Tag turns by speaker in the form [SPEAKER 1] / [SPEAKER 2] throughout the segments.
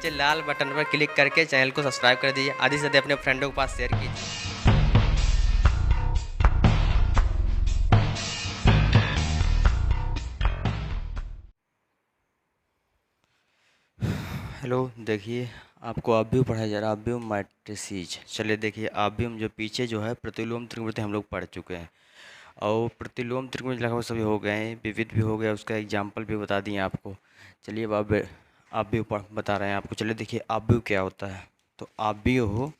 [SPEAKER 1] नीचे लाल बटन पर क्लिक करके चैनल को सब्सक्राइब कर दीजिए। आदि से ज़्यादा अपने फ्रेंडों के पास शेयर कीजिए। हेलो, देखिए आपको ऑब्वियम पढ़ाया जा रहा है, ऑब्वियम मैट्रिसेस। चलिए देखिए, ऑब्वियम जो पीछे जो है प्रतिलोम त्रिकोण हम लोग पढ़ चुके हैं और प्रतिलोम त्रिकोण लगभग सभी हो गए हैं, विविध भी हो गया, उसका एग्जाम्पल भी बता दिए आपको। चलिए अब ऑब्वियम बता रहे हैं आपको। चलिए देखिए ऑब्वियम क्या होता है। तो ऑब्वियम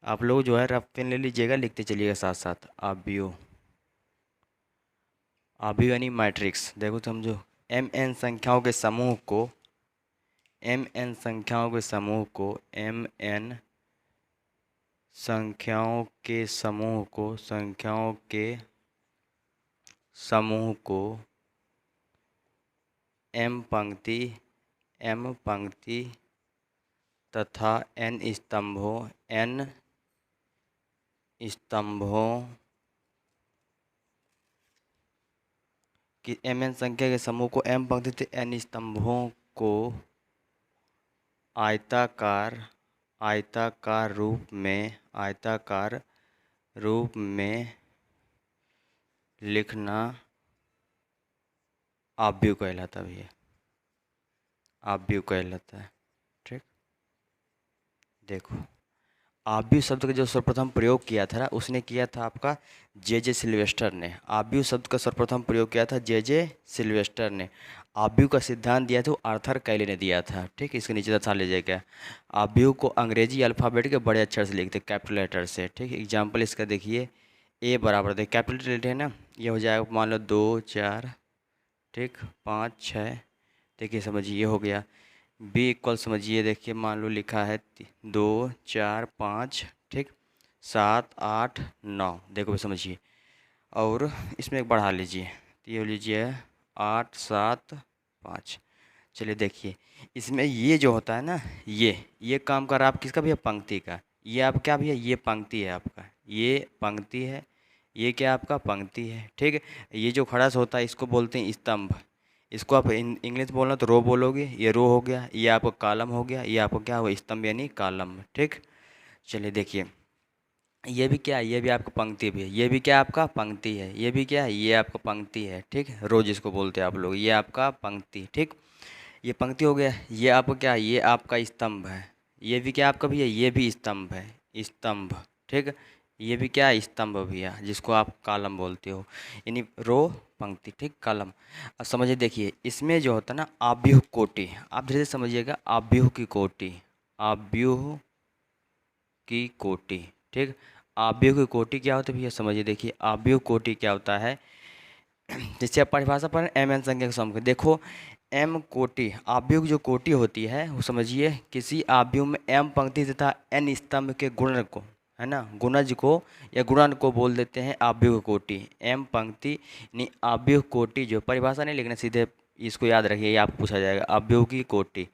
[SPEAKER 1] आप लोग जो है रफ पेन ले लीजिएगा, लिखते चलिएगा साथ साथ। ऑब्वियम ऑब्वियम यानी मैट्रिक्स। देखो समझो, एम एन संख्याओं के समूह को एम एन संख्याओं के समूह को एम एन संख्याओं के समूह को संख्याओं के समूह को एम पंक्ति तथा एन स्तंभों की एम एन संख्या के समूह को एम पंक्ति तथा एन स्तंभों को आयताकार रूप में लिखना ऑब्वियम कहलाता है भैया, ऑब्वियम कहलाता है। ठीक, देखो ऑब्वियम शब्द का जो सर्वप्रथम प्रयोग किया था ना, उसने किया था आपका जे सिल्वेस्टर ने। ऑब्वियम शब्द का सर्वप्रथम प्रयोग किया था जे सिल्वेस्टर ने। ऑब्वियम का सिद्धांत दिया था वो आर्थर कैले ने दिया था। ठीक, इसके नीचे था ले जाएगा। ऑब्वियम को अंग्रेजी अल्फ़ाबेट के बड़े अक्षर से लिखते, कैपिटल लेटर से। ठीक, एग्जाम्पल इसका देखिए, ए बराबर देखिए कैपिटल लेटर है ना, ये हो जाएगा मान लो 2 4, ठीक 5 6। देखिए समझिए, ये हो गया। बी इक्वल समझिए, देखिए मान लो लिखा है 2 4 5, ठीक 7 8 9। देखो भी समझिए, और इसमें एक बढ़ा लीजिए, तो ये लीजिए 8 7 5। चलिए देखिए, इसमें ये जो होता है ना, ये काम कर रहा है आप किसका भैया, पंक्ति का। ये आप क्या भैया, ये पंक्ति है आपका, ये पंक्ति है, ये क्या आपका पंक्ति है। ठीक है, ये जो खड़ा सा होता है इसको बोलते हैं स्तंभ। इसको आप इंग्लिश बोलना तो रो बोलोगे। ये रो हो गया, ये आपका कॉलम हो गया, ये आपको क्या हुआ, स्तंभ यानी कॉलम। ठीक, चलिए देखिए, ये भी क्या है, ये भी आपका पंक्ति भी है, ये भी क्या आपका पंक्ति है, ये भी क्या है, ये आपका पंक्ति है। ठीक, रो जिसको बोलते हैं आप लोग, ये आपका पंक्ति। ठीक, ये पंक्ति हो गया। ये आपका क्या, ये आपका स्तंभ है। ये भी क्या आपका भैया, ये भी स्तंभ है, स्तंभ। ठीक, ये भी क्या है, स्तंभ भैया, जिसको आप कॉलम बोलते हो, यानी रो पंक्ति। ठीक, कॉलम। अब समझिए, देखिए इसमें जो होता है ना ऑब्वियम कोटि, आप धीरे से समझिएगा, ऑब्वियम की कोटि, ऑब्वियम की कोटि। ठीक, ऑब्वियम की कोटि क्या होता है भैया, समझिए। देखिए ऑब्वियम कोटि क्या होता है, जैसे आप परिभाषा पर एम एन संख्या के समूह। देखो एम कोटि, ऑब्वियम की जो कोटि होती है वो समझिए, किसी ऑब्वियम में एम पंक्ति तथा एन स्तंभ के गुणन को, है ना, गुणज को या गुणन को बोल देते हैं ऑब्वियम कोटि। एम पंक्ति यानी ऑब्वियम कोटि, जो परिभाषा नहीं लिखना, सीधे इसको याद रखिए, ये आपको पूछा जाएगा। ऑब्वियम की कोटि,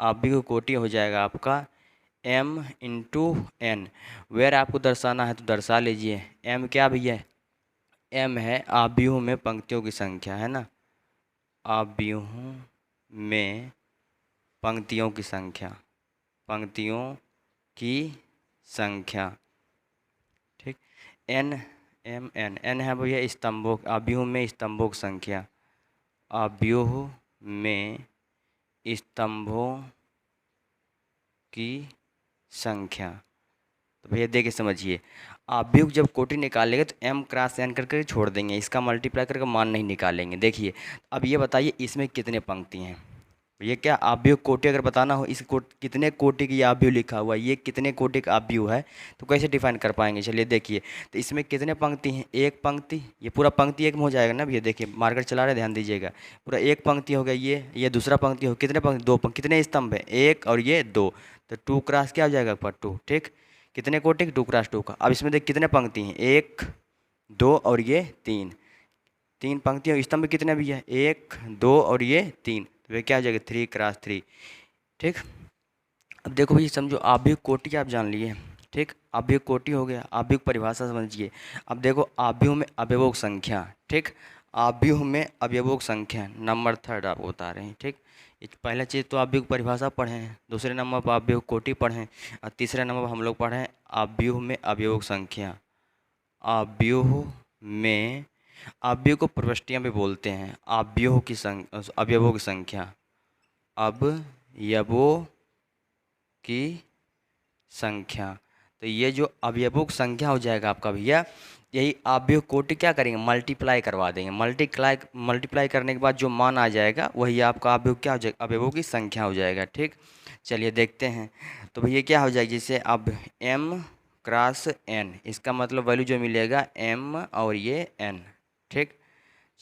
[SPEAKER 1] ऑब्वियम कोटि हो जाएगा आपका एम इंटू एन। वेर आपको दर्शाना है तो दर्शा लीजिए। एम क्या भैया, एम है ऑब्वियम में पंक्तियों की संख्या, है ना, ऑब्वियम में पंक्तियों की संख्या, पंक्तियों की संख्या। ठीक, एन एम एन, एन है भैया स्तंभों, ऑब्वियम में स्तंभों की संख्या, ऑब्वियम में स्तंभों की संख्या। तो भैया देखिए समझिए, ऑब्वियम जब कोटि निकालेंगे तो एम क्रॉस एन करके छोड़ देंगे, इसका मल्टीप्लाई करके मान नहीं निकालेंगे। देखिए अब ये बताइए इसमें कितने पंक्ति हैं। ये क्या ऑब्वियम कोटि अगर बताना हो, इस कितने कोटि की ऑब्वियम लिखा हुआ है, ये कितने कोटि का ऑब्वियम है, तो कैसे डिफाइन कर पाएंगे। चलिए देखिए, तो इसमें कितने पंक्ति हैं, एक पंक्ति, ये पूरा पंक्ति एक में हो जाएगा ना भैया। देखिए मार्कर चला रहे, ध्यान दीजिएगा, पूरा एक पंक्ति हो गया, ये दूसरा पंक्ति हो, कितने पंक्ति, दो पंक्ति, कितने स्तंभ है, एक और ये दो, तो 2 क्रॉस क्या हो जाएगा पर 2। ठीक, कितने कोटि, 2 क्रॉस 2 का। अब इसमें देख कितने पंक्ति हैं, 1 2 और ये 3, 3 पंक्तियाँ। स्तंभ कितने भी है, 1 2 और ये 3, तो वे क्या हो जाएगा 3 क्रॉस 3। ठीक, अब देखो भैया समझो, ऑब्वियम कोटि आप जान लिए। ठीक, ऑब्वियम कोटि हो गया, ऑब्वियम परिभाषा समझिए। अब देखो ऑब्वियम में अवयवों की संख्या। ठीक, ऑब्वियम में अवयवों की संख्या, नंबर 3 आप बता रहे हैं। ठीक, पहला चीज़ तो आव्यूह की परिभाषा पढ़े हैं, दूसरे नंबर पर आव्यूह कोटि पढ़े हैं, और तीसरे नंबर पर हम लोग पढ़े हैं आव्यूह में अवयवों की संख्या। आव्यूह में, आव्यूह को प्रविष्टियाँ भी बोलते हैं, आव्यूह की अवयवों की संख्या, अवयवों की संख्या। तो ये जो अवयवों की संख्या हो जाएगा आपका भैया, यही आव्यूह कोटि क्या करेंगे, मल्टीप्लाई करवा देंगे। मल्टीप्लाई करने के बाद जो मान आ जाएगा वही आपका आव्यूह क्या हो जाएगा, अवयवों की संख्या हो जाएगा। ठीक, चलिए देखते हैं। तो भैया क्या हो जाएगा, जैसे अब m क्रॉस n, इसका मतलब वैल्यू जो मिलेगा m और ये n। ठीक,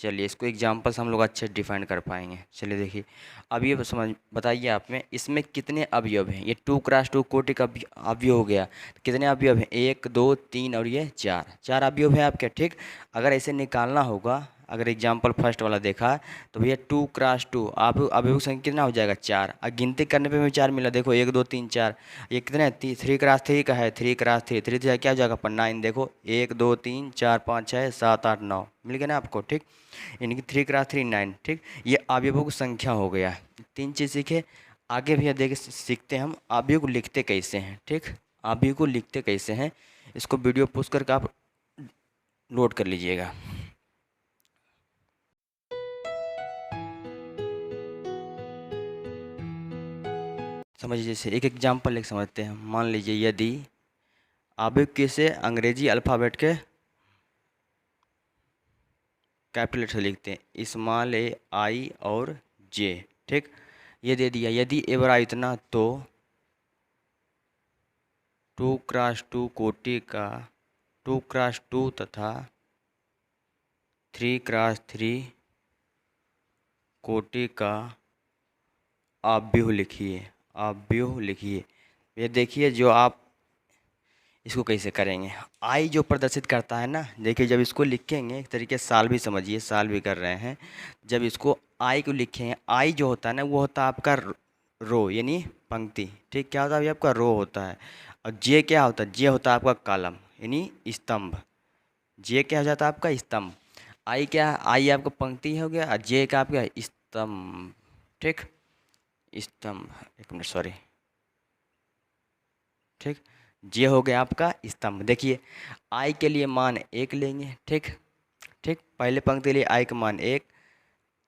[SPEAKER 1] चलिए इसको एग्जाम्पल से हम लोग अच्छे डिफाइन कर पाएंगे। चलिए देखिए, अब ये समझ बताइए आप में इसमें कितने अवयव हैं। ये 2x2 कोटि का अवयव हो गया, तो कितने अवयव हैं, 1 2 3 और ये 4 अवयव हैं आपके। ठीक, अगर ऐसे निकालना होगा, अगर एग्जाम्पल फर्स्ट वाला देखा तो भैया 2x2 आप अवयव संख्या कितना हो जाएगा, 4। और गिनती करने पे भी 4 मिला, देखो 1 2 3 4। ये कितने है, 3x3 का है, 3x3 3 क्या हो जाएगा पर 9। देखो 1 2 3 4 5 6 7 8 9 मिल गया ना आपको। ठीक, इनकी 3x3 9। ठीक, ये अवयवों की संख्या हो गया। 3 चीज़ सीखे। आगे भैया देख सीखते हैं हम अवयव को लिखते कैसे हैं। ठीक, अवयव को लिखते कैसे हैं, इसको वीडियो पोस्ट करके आप नोट कर लीजिएगा। समझिए, जैसे एक एग्जाम्पल एक समझते हैं। मान लीजिए यदि अवयव किसे अंग्रेजी अल्फ़ाबेट के कैपिटल लेटर से लिखते हैं, स्मॉल a I और J। ठीक, ये दे दिया। यदि ए बड़ा इतना तो 2x2 कोटि का 2x2 तथा 3x3 कोटि का अवयव लिखिए। अवयव लिखिए। ये देखिए जो आप इसको कैसे करेंगे, आई जो प्रदर्शित करता है ना, देखिए जब इसको लिखेंगे, एक तरीके से साल भी समझिए, साल भी कर रहे हैं। जब इसको आई को लिखेंगे, आई जो होता है ना वो होता है आपका रो यानी पंक्ति। ठीक, क्या होता है, आपका रो होता है। और जे क्या होता है, जे होता है आपका कॉलम यानी स्तंभ। जे क्या हो जाता है आपका स्तंभ। आई क्या है, आई आपका पंक्ति हो गया, और जे का आपका स्तंभ। ठीक, स्तंभ, एक मिनट सॉरी। ठीक, जे हो गया आपका स्तंभ। देखिए आई के लिए मान 1 लेंगे। ठीक, ठीक, पहले पंक्ति के लिए आई का मान 1,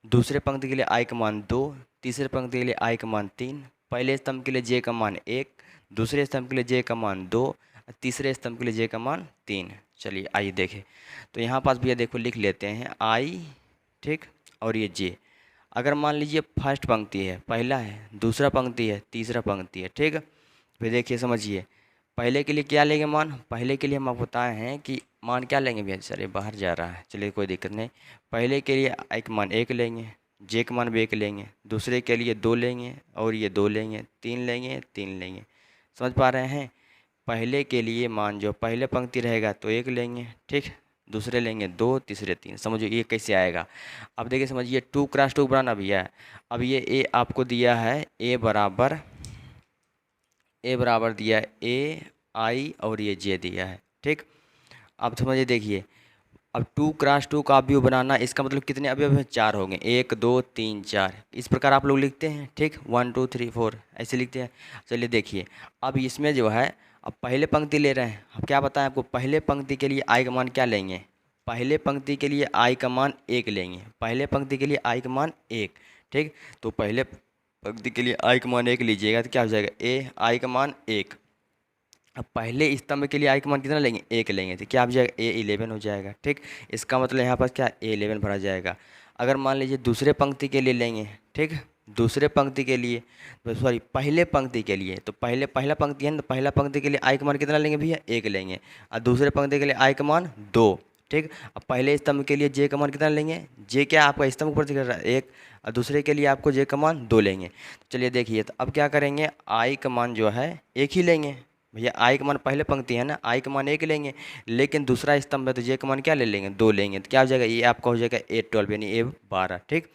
[SPEAKER 1] दूसरे पंक्ति के लिए आई का मान 2, तीसरे पंक्ति के लिए आई का मान 3, पहले स्तंभ के लिए जे का मान 1, दूसरे स्तंभ के लिए जे का मान 2, तीसरे स्तंभ के लिए जे का मान 3। चलिए आइए देखें। तो यहाँ पास भैया देखो लिख लेते हैं आई। ठीक, और ये जे। अगर मान लीजिए फर्स्ट पंक्ति है, पहला है, दूसरा पंक्ति है, तीसरा पंक्ति है। ठीक, फिर देखिए समझिए, पहले के लिए क्या लेंगे मान, पहले के लिए हम आपको बताए हैं कि मान क्या लेंगे भैया, चलिए बाहर जा रहा है, चलिए कोई दिक्कत नहीं। पहले के लिए आई का मान 1 लेंगे, जे का मान भी 1 लेंगे, दूसरे के लिए 2 लेंगे, और ये 2 लेंगे, 3 लेंगे, 3 लेंगे। समझ पा रहे हैं। पहले के लिए मान जो पहले पंक्ति रहेगा तो 1 लेंगे। ठीक, दूसरे लेंगे 2, तीसरे 3। समझो ये कैसे आएगा। अब देखिए समझिए 2x2 बनाना भैया। अब ये ए आपको दिया है, ए बराबर दिया है ए आई और ये जे दिया है। ठीक, अब समझिए देखिए, अब 2x2 का अवयव बनाना, इसका मतलब कितने अवयव हैं, 4 होंगे, 1 2 3 4। इस प्रकार आप लोग लिखते हैं। ठीक, 1 2 3 4 ऐसे लिखते हैं। चलिए देखिए, अब इसमें जो है, अब पहले पंक्ति ले रहे हैं। अब क्या बताएं आपको, पहले पंक्ति के लिए आई का मान क्या लेंगे, पहले पंक्ति के लिए आई का मान 1 लेंगे। पहले पंक्ति के लिए आई का मान 1। ठीक, तो पहले पंक्ति के लिए आई का मान 1 लीजिएगा तो क्या हो जाएगा, ए आई का मान 1। अब पहले स्तंभ के लिए आई का मान कितना लेंगे, 1 लेंगे, तो क्या हो जाएगा, A11 हो जाएगा। ठीक, इसका मतलब यहाँ पर क्या A11 भरा जाएगा। अगर मान लीजिए दूसरे पंक्ति के लिए लेंगे, ठीक, दूसरे पंक्ति के लिए, सॉरी पहले पंक्ति के लिए, तो पहला पंक्ति है ना, तो पहला पंक्ति के लिए आई का मान कितना लेंगे भैया, 1 लेंगे, और दूसरे पंक्ति के लिए आई का मान 2। ठीक, अब पहले स्तंभ के लिए जे का मान कितना लेंगे, जे क्या आपका स्तंभ ऊपर दिख रहा है 1, और दूसरे के लिए आपको जे का मान 2 लेंगे। चलिए देखिए, तो अब क्या करेंगे, आई का मान जो है 1 ही लेंगे भैया। आई का मान पहले पंक्ति है ना, आई का मान 1 लेंगे, लेकिन दूसरा स्तंभ है तो जे का मान क्या ले लेंगे, 2 लेंगे, तो क्या हो जाएगा, ये आपका हो जाएगा A12 यानी A12। ठीक,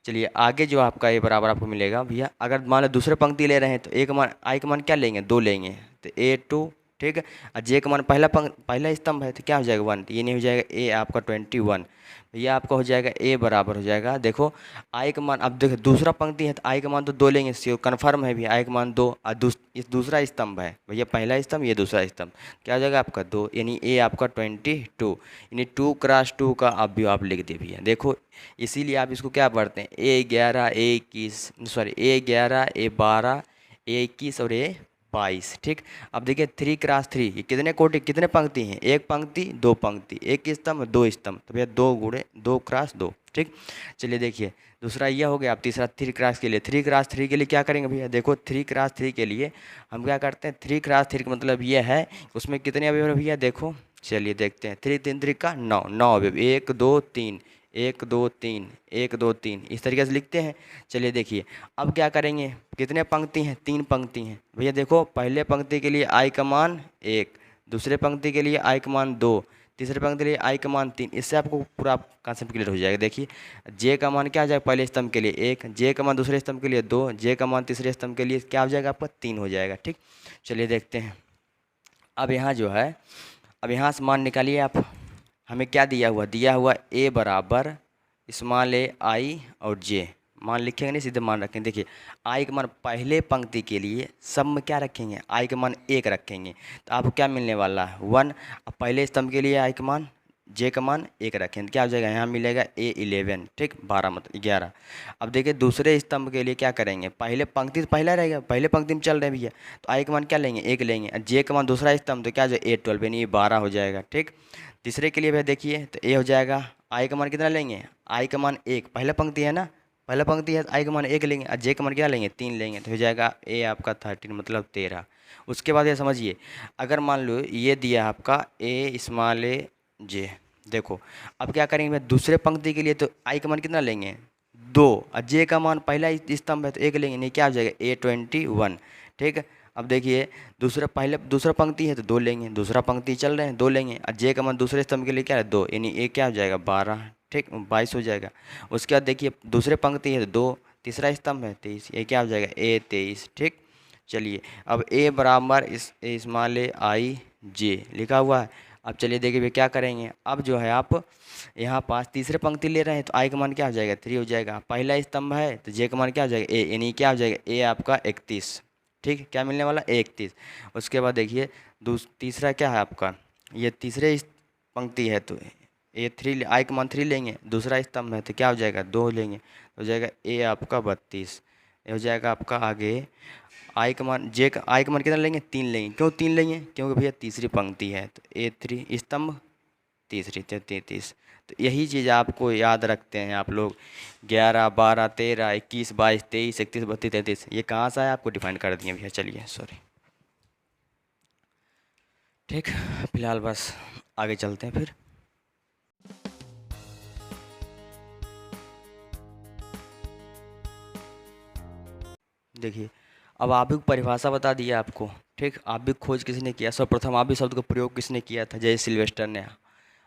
[SPEAKER 1] चलिए आगे जो आपका ए बराबर आपको मिलेगा भैया, अगर मान लो दूसरे पंक्ति ले रहे हैं तो एक मान आई का मान क्या लेंगे, 2 लेंगे, तो A2 ठीक है। और जे का मान पहला स्तंभ है तो क्या हो जाएगा 1, तो ये नहीं हो जाएगा ए आपका 21, भैया आपका हो जाएगा ए बराबर हो जाएगा। देखो आई का मान, अब देखो दूसरा पंक्ति है तो आई का मान तो 2 लेंगे, सी कन्फर्म है भैया, आई का मान 2, और दूसरा स्तंभ है भैया, पहला स्तंभ ये दूसरा स्तंभ, क्या हो जाएगा आपका 2, यानी ए आपका 22, यानी 2 × 2 का आप लिख दे भैया। देखो इसीलिए आप इसको क्या पढ़ते हैं, A11 A21, sorry A11 A12 A21 और A22, ठीक। अब देखिए 3 × 3, ये कितने कोटि कितने पंक्ति हैं, एक पंक्ति दो पंक्ति, एक स्तंभ दो स्तंभ, तो भैया 2 × 2, ठीक। चलिए देखिए दूसरा यह हो गया। अब तीसरा 3 × के लिए, 3 × 3 के लिए क्या करेंगे भैया, देखो 3 × 3 के लिए हम क्या करते हैं, 3 × 3 का मतलब ये है उसमें कितने अवयव हैं भैया, देखो चलिए देखते हैं, 3 3 3 का 9 अवयव, 1 2 3 1 2 3 1 2 3, इस तरीके से लिखते हैं। चलिए देखिए अब क्या करेंगे, कितने पंक्ति हैं, 3 पंक्ति हैं भैया। देखो पहले पंक्ति के लिए आई का मान 1, दूसरे पंक्ति के लिए आई का मान 2, तीसरे पंक्ति के लिए आई का मान 3, इससे आपको पूरा कॉन्सेप्ट क्लियर हो जाएगा। देखिए जे का मान क्या हो जाएगा, पहले स्तंभ के लिए 1, जे का मान दूसरे स्तंभ के लिए 2, जे का मान तीसरे स्तंभ के लिए क्या हो जाएगा आपका 3 हो जाएगा, ठीक। चलिए देखते हैं। अब यहाँ जो है, अब यहाँ से मान निकालिए आप, हमें क्या दिया हुआ ए बराबर स्मॉल ए आई और जे, मान लिखेंगे नहीं सीधे मान रखेंगे। देखिए आई का मान पहले पंक्ति के लिए सब में क्या रखेंगे, आई का मान 1 रखेंगे, तो आपको क्या मिलने वाला है 1। अब पहले स्तंभ के लिए आई का मान जे का मान 1 रखेंगे तो क्या हो जाएगा, यहाँ मिलेगा A11, ठीक, 12 मतलब 11। अब देखिए दूसरे स्तंभ के लिए क्या करेंगे, पहले पंक्ति तो पहला रहेगा, पहले पंक्ति में चल रहे हैं भैया, तो आई का मान क्या लेंगे 1 लेंगे, जे का मान दूसरा स्तंभ तो क्या हो जाएगा A12, यानी 12 हो जाएगा, ठीक। तीसरे के लिए भैया देखिए तो ए हो जाएगा, आई का मान कितना लेंगे, आई का मान 1, पहला पंक्ति है ना, पहला पंक्ति है तो आई का मान 1 लेंगे, और जे का मान क्या लेंगे 3 लेंगे, तो हो जाएगा ए आपका 13 मतलब 13। उसके बाद ये समझिए, अगर मान लो ये दिया आपका ए स्मॉल ए जे, देखो अब क्या करेंगे भैया, दूसरे पंक्ति के लिए तो आई का मान कितना लेंगे 2, और जे का मान पहला स्तंभ है तो 1 लेंगे, नहीं क्या हो जाएगा A21, ठीक। अब देखिए दूसरा पंक्ति है तो 2 लेंगे, दूसरा पंक्ति चल रहे हैं 2 लेंगे, और जे का मान दूसरे स्तंभ के लिए क्या है 2, यानी ए क्या हो जाएगा 12, ठीक, 22 हो जाएगा। उसके बाद देखिए दूसरे पंक्ति है तो 2, तीसरा स्तंभ है 23, ये क्या हो जाएगा A23, ठीक। चलिए अब ए बराबर इस स्मॉल ए आई जे लिखा हुआ है। अब चलिए देखिए भैया क्या करेंगे, अब जो है आप यहाँ पास तीसरे पंक्ति ले रहे हैं तो आई का मान क्या हो जाएगा 3 हो जाएगा, पहला स्तंभ है तो जे का मान क्या हो जाएगा ए, यानी क्या हो जाएगा ए आपका 31, ठीक, क्या मिलने वाला 31। उसके बाद देखिए तीसरा क्या है आपका, ये तीसरे पंक्ति है तो A3 आई का मान 3 लेंगे, दूसरा स्तंभ है तो क्या हो जाएगा 2 लेंगे, तो हो जाएगा ए आपका 32, ये हो जाएगा आपका आगे आई का मान आई का मान कितना लेंगे 3 लेंगे, क्यों 3 लेंगे, क्योंकि भैया तीसरी पंक्ति है तो A3 स्तंभ तीसरी 33। तो यही चीज़ आपको याद रखते हैं आप लोग, 11 12 13 21 22 23 31 32 33, ये कहाँ से है आपको डिफाइन कर दिए भैया। चलिए सॉरी, ठीक, फिलहाल बस आगे चलते हैं फिर। देखिए अब आबिक परिभाषा बता दी आपको, ठीक। आबिक खोज किसने किया, सर्वप्रथम आबिक शब्द का प्रयोग किसने किया था, जय सिल्वेस्टर ने।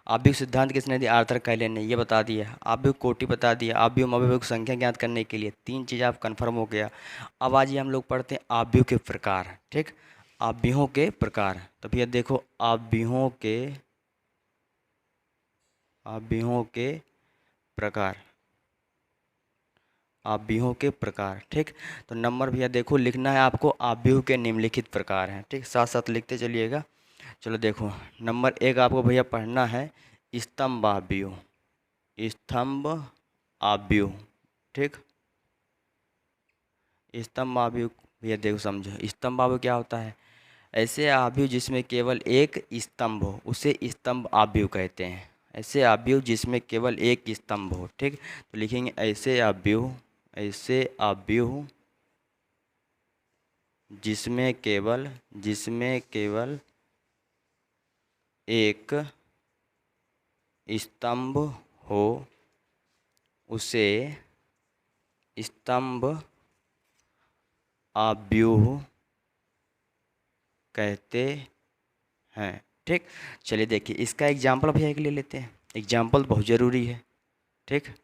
[SPEAKER 1] आबिक सिद्धांत किसने दिया, आर्थर कैलन ने, ये बता दिया। आबिक कोटि बता दिया। आबिक अवयवों की संख्या ज्ञात करने के लिए 3 चीज़ आप कन्फर्म हो गया। अब आज हम लोग पढ़ते हैं आव्यूह के प्रकार, ठीक, आव्यूहों के प्रकार। तो भैया देखो आव्यूहों के प्रकार, आव्यूहों के प्रकार, ठीक। तो नंबर भैया देखो लिखना है आपको, आव्यूह के निम्नलिखित प्रकार हैं, ठीक, साथ साथ लिखते चलिएगा। चलो देखो नंबर 1 आपको भैया पढ़ना है स्तंभ आव्यूह, स्तंभ आव्यूह, ठीक। स्तंभ आव्यूह भैया देखो समझो, स्तंभ आव्यूह क्या होता है, ऐसे आव्यूह जिसमें केवल एक स्तंभ हो उसे स्तंभ आव्यूह कहते हैं। ऐसे आव्यूह जिसमें केवल एक स्तंभ हो, ठीक। तो लिखेंगे ऐसे आव्यूह जिसमें केवल एक स्तंभ हो उसे स्तंभ आव्यूह कहते हैं, ठीक। चलिए देखिए इसका एग्जाम्पल भैया एक ले लेते हैं, एग्जाम्पल बहुत ज़रूरी है, ठीक।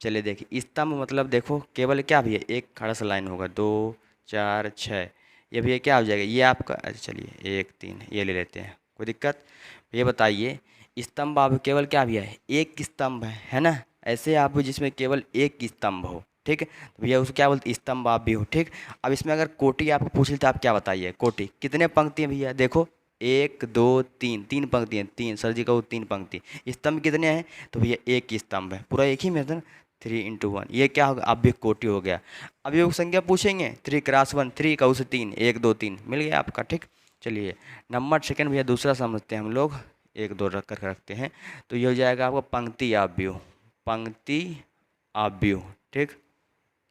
[SPEAKER 1] चलिए देखिए स्तंभ मतलब देखो केवल क्या भैया एक खड़ा सा लाइन होगा, 2 4 6, ये भैया क्या हो जाएगा, ये आपका, अच्छा चलिए 1 3 ये ले लेते हैं, कोई दिक्कत। ये बताइए स्तंभ आप केवल क्या भैया है, एक स्तंभ है ना। ऐसे आप जिसमें केवल एक स्तंभ हो, ठीक है, तो भैया उसको क्या बोलते, स्तंभ आप भी हो, ठीक। अब इसमें अगर कोटि आपको पूछ ली तो आप क्या बताइए, कोटि कितने पंक्ति हैं भैया, देखो 1 2 3, 3 पंक्ति हैं, 3 सर जी का 3 पंक्ति। स्तंभ कितने हैं, तो भैया एक स्तंभ है, पूरा एक ही में था ना, 3 × 1, ये क्या होगा, अब भी कोटि हो गया। अब ये संख्या पूछेंगे 3 × 1 3 का उसे 3 1 2 3 मिल गया आपका, ठीक। चलिए नंबर सेकंड भैया दूसरा समझते हैं हम लोग, 1 2 रख कर रखते हैं, तो ये हो जाएगा आपका पंक्ति आव्यूह, पंक्ति आव्यूह, ठीक,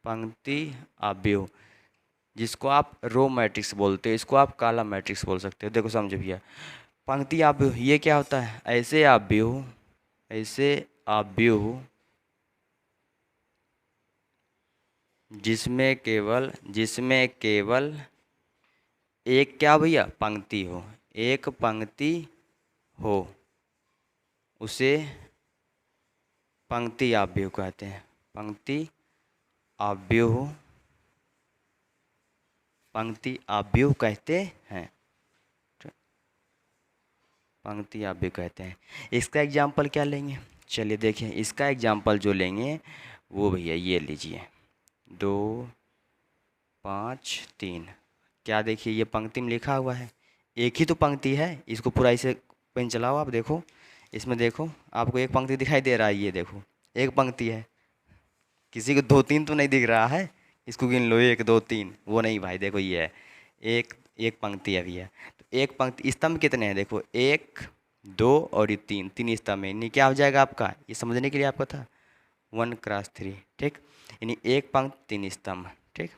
[SPEAKER 1] पंक्ति आव्यूह, जिसको आप रो मैट्रिक्स बोलते हैं, इसको आप कालम मैट्रिक्स बोल सकते हो। देखो समझो भैया, पंक्ति आव्यूह ये क्या होता है, ऐसे आव्यूह, ऐसे आव्यूह जिसमें केवल एक क्या भैया पंक्ति हो, एक पंक्ति हो, उसे पंक्ति आव्यूह कहते हैं, पंक्ति आव्यूह, पंक्ति आव्यूह कहते हैं, पंक्ति आव्यूह कहते हैं। इसका एग्जाम्पल क्या लेंगे, चलिए देखिए इसका एग्जाम्पल जो लेंगे वो भैया ये लीजिए 2 5 3, क्या देखिए ये पंक्ति में लिखा हुआ है, एक ही तो पंक्ति है, इसको पूरा ऐसे पेन चलाओ आप देखो, इसमें देखो आपको एक पंक्ति दिखाई दे रहा है, ये देखो एक पंक्ति है, किसी को 2 3 तो नहीं दिख रहा है, इसको गिन लो 1 2 3, वो नहीं भाई देखो ये है एक, एक पंक्ति है भैया। तो एक पंक्ति, स्तंभ कितने हैं देखो 1 2 और ये 3, 3 स्तंभ है, यानी क्या हो जाएगा आपका, ये समझने के लिए आपका था 1 × 3, ठीक, यानी एक पंक्ति 3 स्तंभ, ठीक।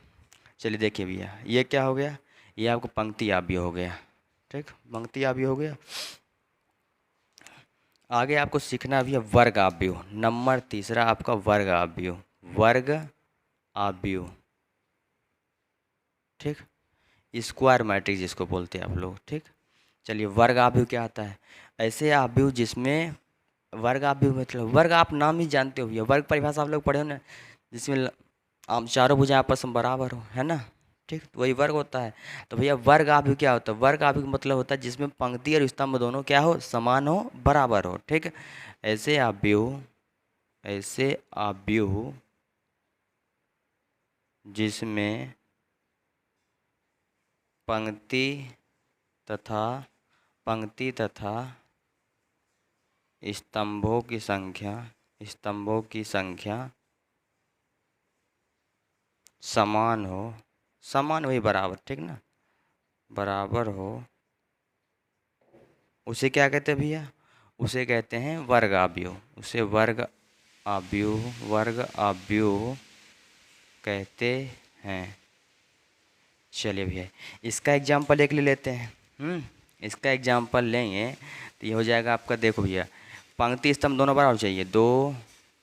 [SPEAKER 1] चलिए देखिए भैया ये क्या हो गया, ये आपको पंक्ति आव्यूह हो गया, ठीक, पंक्ति आव्यूह हो गया। आगे आपको सीखना भी है वर्ग आव्यूह, नंबर तीसरा आपका वर्ग आव्यूह, वर्ग आव्यूह, ठीक, स्क्वायर मैट्रिक्स जिसको बोलते हैं आप लोग, ठीक। चलिए वर्ग आव्यूह क्या आता है, ऐसे आव्यूह जिसमें, वर्ग आव्यूह मतलब वर्ग आप नाम ही जानते हो भैया, वर्ग परिभाषा आप लोग पढ़े हो ना, जिसमें आप चारों भुजाएं आपस में बराबर हो, है ना, ठीक, तो वही वर्ग होता है। तो भैया वर्ग आव्यूह क्या होता है, वर्ग आव्यूह का मतलब होता है जिसमें पंक्ति और स्तंभ दोनों क्या हो, समान हो, बराबर हो, ठीक। ऐसे आव्यूह, ऐसे आव्यूह जिसमें पंक्ति तथा स्तंभों की संख्या समान हो, समान वही बराबर, ठीक ना, बराबर हो, उसे क्या कहते हैं भैया, उसे कहते हैं वर्ग आव्यूह, उसे वर्ग आव्यूह कहते हैं। चलिए भैया इसका एग्जाम्पल एक ले लेते हैं, इसका एग्जाम्पल लेंगे तो ये हो जाएगा आपका, देखो भैया पंक्ति स्तंभ दोनों बराबर चाहिए, 2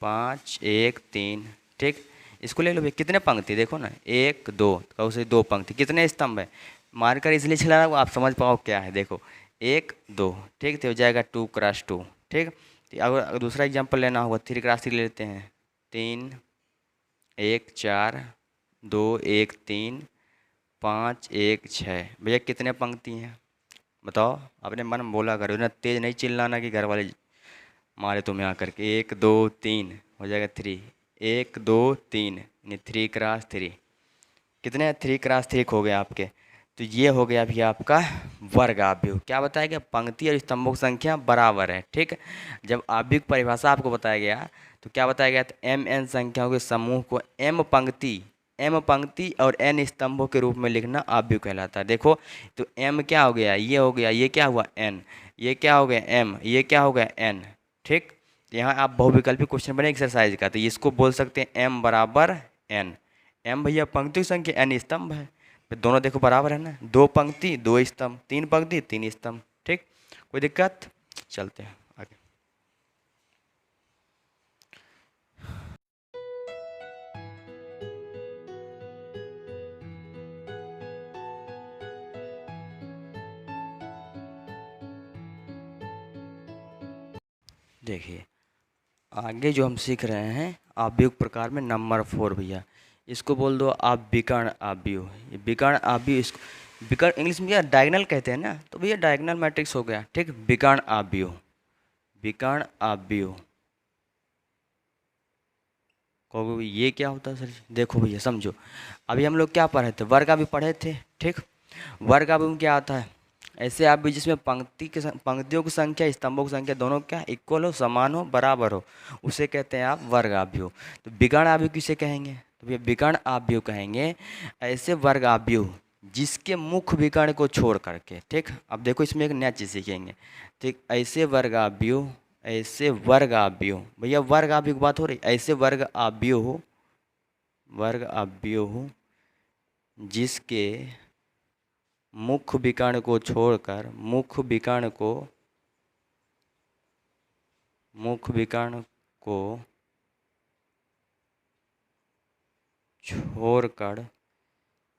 [SPEAKER 1] 5 1 3, ठीक, इसको ले लो भैया, कितने पंक्ति देखो ना 1 2, तो उसे 2 पंक्ति, कितने स्तंभ है, मार्कर इसलिए चला रहा हूँ आप समझ पाओ क्या है, देखो 1 2, ठीक, तो हो जाएगा 2 × 2, ठीक। तो अगर दूसरा एग्जाम्पल लेना होगा 3 × 3 ले लेते हैं, 3 1 4 2 1 3 5 1 6, भैया कितने पंक्ति हैं बताओ, अपने मन में बोला करो ना, तेज नहीं चिल्लाना कि घर वाले मारे तुम्हें आकर के। 1 2 3 हो जाएगा 3, 1 2 3 यानी 3 × 3, कितने 3 × 3 हो गए आपके। तो ये हो गया अभी आपका वर्ग आव्यूह, क्या बताया गया, पंक्ति और स्तंभों की संख्या बराबर है, ठीक। जब आव्यूह की परिभाषा आपको बताया गया तो क्या बताया गया, तो mn संख्याओं के समूह को m पंक्ति और n स्तंभों के रूप में लिखना आव्यूह कहलाता है। देखो तो m क्या हो गया, ये हो गया, ये क्या हुआ n, ये क्या हो गया m, ये क्या हो गया n, ठीक। यहाँ आप बहुविकल्पी क्वेश्चन बने एक्सरसाइज का, तो इसको बोल सकते हैं m बराबर n, m भैया पंक्ति की संख्या, n स्तंभ है, फिर दोनों देखो बराबर है ना, 2 पंक्ति 2 स्तंभ, 3 पंक्ति 3 स्तंभ, ठीक, कोई दिक्कत। चलते हैं आगे। देखिए आगे जो हम सीख रहे हैं आव्यूह प्रकार में नंबर 4 भैया, इसको बोल दो आप विकर्ण आव्यूह, विकर्ण आव्यूह, इसको विकर्ण इंग्लिश में क्या डायगोनल कहते हैं ना, तो भैया डायगोनल मैट्रिक्स हो गया, ठीक। विकर्ण आव्यूह, विकर्ण आव्यूह कहोगे ये क्या होता है सर जी? देखो भैया समझो, अभी हम लोग क्या पढ़े थे, वर्ग आव्यूह पढ़े थे, ठीक। वर्ग आव्यूह में क्या आता है, ऐसे आव्यूह जिसमें पंक्तियों की संख्या स्तंभों की संख्या दोनों क्या इक्वल हो, समान हो, बराबर हो, उसे कहते हैं आप वर्ग आव्यूह। तो विकर्ण आव्यूह किसे कहेंगे, तो भैया विकर्ण आव्यूह कहेंगे ऐसे वर्ग आव्यूह जिसके मुख्य विकर्ण को छोड़ करके, ठीक। अब देखो इसमें एक नया चीज़ सीखेंगे, ठीक। ऐसे वर्ग आव्यूह, ऐसे वर्ग आव्यूह, भैया वर्ग आव्यूह की बात हो रही, ऐसे वर्ग आव्यूह, वर्ग आव्यूह जिसके मुख्य विकर्ण को छोड़कर, मुख्य विकर्ण को छोड़कर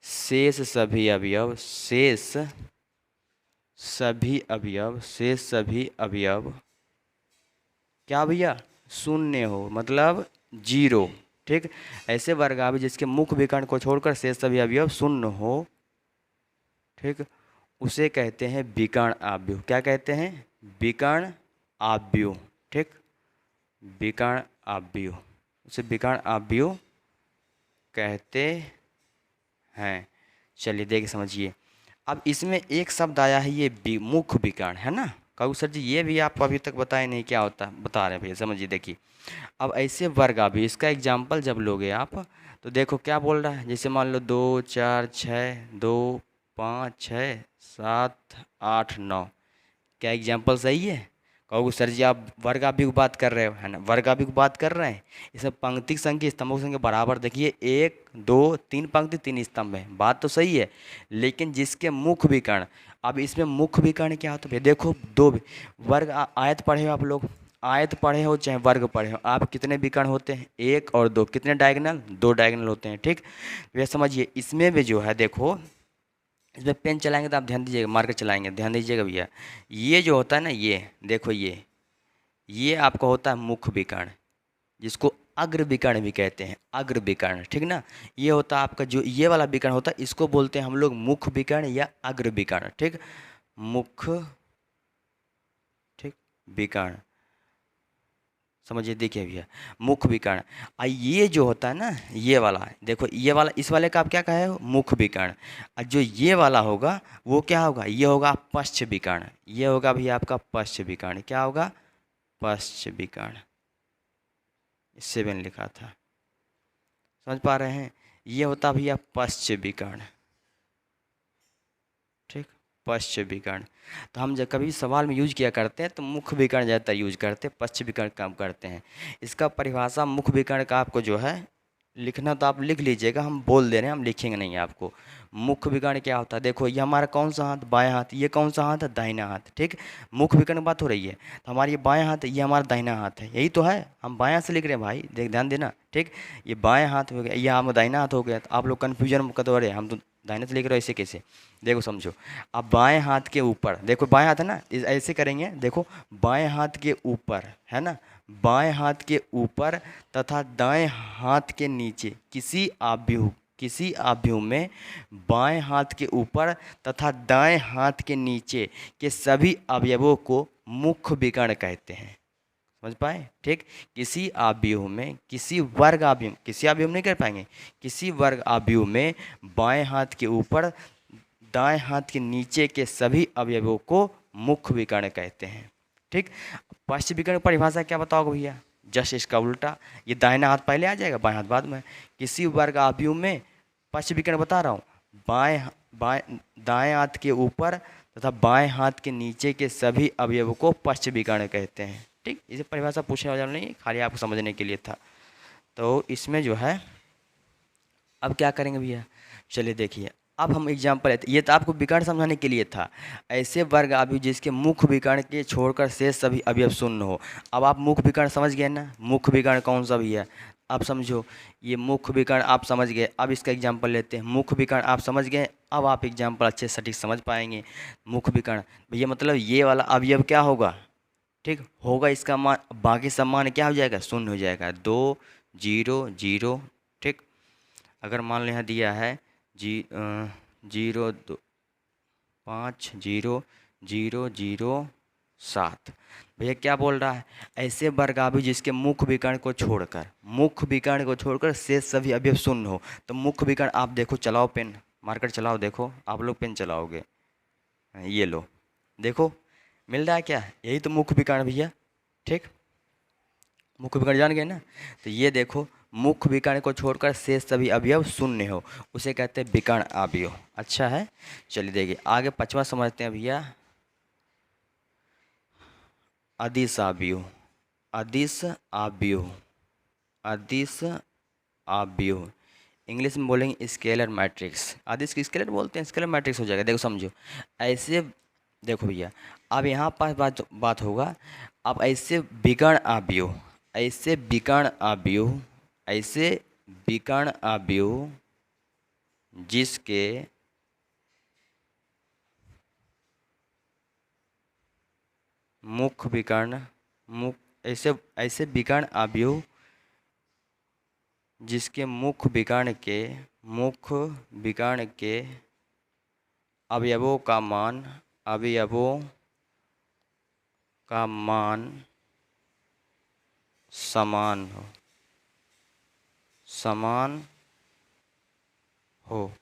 [SPEAKER 1] शेष सभी अवयव, शेष सभी अवयव क्या भैया शून्य हो, मतलब जीरो, ठीक। ऐसे वर्ग आव्यूह जिसके मुख्य विकर्ण को छोड़कर शेष सभी अवयव शून्य हो, ठीक, उसे कहते हैं विकर्ण आव्यूह। क्या कहते हैं, विकर्ण आव्यूह, ठीक, विकर्ण आव्यूह, उसे विकर्ण आव्यूह कहते हैं। चलिए देख समझिए, अब इसमें एक शब्द आया है ये मुख्य विकर्ण, है ना। कहूँ सर जी ये भी आप अभी तक बताए नहीं क्या होता, बता रहे हैं भैया समझिए। देखिए अब ऐसे वर्ग आव्यूह, इसका एग्जाम्पल जब लोगे आप तो देखो क्या बोल रहा है, जैसे मान लो 2 4 6, 2 5 6 7 8 9, क्या एग्जाम्पल सही है। कहोगे सर जी आप वर्ग आव्यूह की बात कर रहे हो, है ना, वर्ग आव्यूह की बात कर रहे हैं। इसमें पंक्ति की संख्या स्तंभों की संख्या बराबर, देखिए 1 2 3 पंक्ति 3 स्तंभ है, बात तो सही है। लेकिन जिसके मुख्य विकर्ण, अब इसमें मुख्य विकर्ण क्या होता है, देखो दो वर्ग आयत पढ़े हो आप लोग, आयत पढ़े हो चाहे वर्ग पढ़े हो, आप कितने विकर्ण होते हैं, 1 और 2, कितने डायगोनल, 2 डायगोनल होते हैं, ठीक। वे समझिए इसमें भी जो है देखो, इसमें पेन चलाएंगे तो आप ध्यान दीजिएगा, मार्कर चलाएंगे ध्यान दीजिएगा भैया, ये जो होता है ना, ये देखो ये आपका होता है मुख्य विकर्ण, जिसको अग्र विकर्ण भी कहते हैं, अग्र विकर्ण, ठीक ना। ये होता है आपका जो ये वाला विकर्ण होता है, इसको बोलते हैं हम लोग मुख्य विकर्ण या अग्र विकर्ण, ठीक, मुख्य, ठीक, विकर्ण, समझिए। देखिए भैया मुख्य विकर्ण, ये जो होता है ना, ये वाला देखो, ये वाला, इस वाले का आप क्या कहे हो, मुख्य विकर्ण। और जो ये वाला होगा वो क्या होगा, ये होगा पश्च विकर्ण, ये होगा भैया आपका पश्च विकर्ण, क्या होगा, पश्च विकर्ण। 7 लिखा था, समझ पा रहे हैं, ये होता भैया पश्च विकर्ण, ठीक, पश्च विकर्ण। तो हम जब कभी सवाल में यूज किया करते हैं तो मुख्य विकर्ण ज़्यादातर यूज करते हैं, पश्च विकर्ण कम करते हैं। इसका परिभाषा मुख्य विकर्ण का आपको जो है लिखना तो आप लिख लीजिएगा, हम बोल दे रहे हैं, हम लिखेंगे नहीं आपको। मुख्य विकर्ण क्या होता है, देखो ये हमारा कौन सा हाथ, बायां हाथ, ये कौन सा हाथ है, दाहिना हाथ, ठीक। मुख्य विकर्ण की बात हो रही है, तो हमारा ये बायां हाथ है, ये हमारा दाहिना हाथ है, यही तो है, हम बायां से लिख रहे हैं भाई, देख ध्यान देना, ठीक। ये बायां हाथ हो गया, ये हमारा दाहिना हाथ हो गया, तो आप लोग कन्फ्यूजन में कदो, अरे हम तो दाहिने से लिख रहे हो, ऐसे कैसे, देखो समझो। अब बाएं हाथ के ऊपर देखो, बाएं हाथ है ना, ऐसे करेंगे, देखो बाएं हाथ के ऊपर है ना, बाएं हाथ के ऊपर तथा दाएं हाथ के नीचे किसी आव्यूह में बाएं हाथ के ऊपर तथा दाएं हाथ के नीचे के सभी अवयवों को मुख्य विकर्ण कहते हैं, समझ पाए, ठीक। किसी आव्यूह में, किसी वर्ग आव्यूह, किसी आव्यूह में नहीं कर पाएंगे, किसी वर्ग आव्यूह में बाएं हाथ के ऊपर दाएं हाथ के नीचे के सभी अवयवों को मुख्य विकर्ण कहते हैं, ठीक। पश्च विकर्ण की परिभाषा क्या बताओगे भैया, जस्ट इसका उल्टा, ये दाहिना हाथ पहले आ जाएगा, बाएं हाथ बाद में। किसी वर्ग आव्यूह में पश्च विकर्ण बता रहा हूँ, बाएं बाएं दाएं हाथ के ऊपर तथा बाएं हाथ के नीचे के सभी अवयवों को पश्च विकर्ण कहते हैं, ठीक। इसे परिभाषा पूछने वाला नहीं, खाली आपको समझने के लिए था। तो इसमें जो है अब क्या करेंगे भैया, चलिए देखिए, अब हम एग्जाम्पल लेते, ये तो आपको विकर्ण समझाने के लिए था। ऐसे वर्ग आव्यूह जिसके मुख्य विकर्ण के छोड़कर शेष सभी अवयव शून्य हो। अब आप मुख्य विकर्ण समझ गए ना, मुख्य विकर्ण कौन सा भी है, अब समझो, ये मुख्य विकर्ण आप समझ गए। अब इसका एग्जाम्पल लेते हैं, मुख्य विकर्ण आप समझ गए, अब आप एग्जाम्पल अच्छे सटीक समझ पाएंगे। मुख्य विकर्ण भैया मतलब ये वाला अवयव क्या होगा, ठीक होगा, इसका मान, बाकी सब मान क्या हो जाएगा, शून्य हो जाएगा, 2 0 0, ठीक। अगर मान लो यहाँ दिया है 0 2 5,0,0,7। भैया क्या बोल रहा है, ऐसे वर्गावयव जिसके मुख्य विकर्ण को छोड़कर शेष सभी अवयव शून्य हो। तो मुख्य विकर्ण आप देखो, चलाओ पेन, मार्कर चलाओ, देखो आप लोग पेन चलाओगे, ये लो, देखो मिल रहा है क्या, यही तो मुख्य विकर्ण भैया। ठीक, मुख्य विकर्ण जान गए ना। तो ये देखो, मुख्य विकर्ण को छोड़कर शेष सभी अवयव शून्य हो, उसे कहते हैं विकर्ण अवयव। अच्छा है, चलिए देखिए आगे 5वां समझते हैं भैया। अदिश अवयव, अदिश अवयव, अदिश अवयव, इंग्लिश में बोलेंगे स्केलर मैट्रिक्स। अदिश की स्केलर बोलते हैं, स्केलर मैट्रिक्स हो जाएगा। देखो समझो, ऐसे देखो भैया, अब यहाँ पास बात होगा, अब ऐसे विकर्ण अवयव, ऐसे विकर्ण अवयव, ऐसे विकर्ण अवयव जिसके मुख्य विकर्ण, ऐसे विकर्ण अवयव जिसके मुख्य विकर्ण के अवयवों का मान समान हो,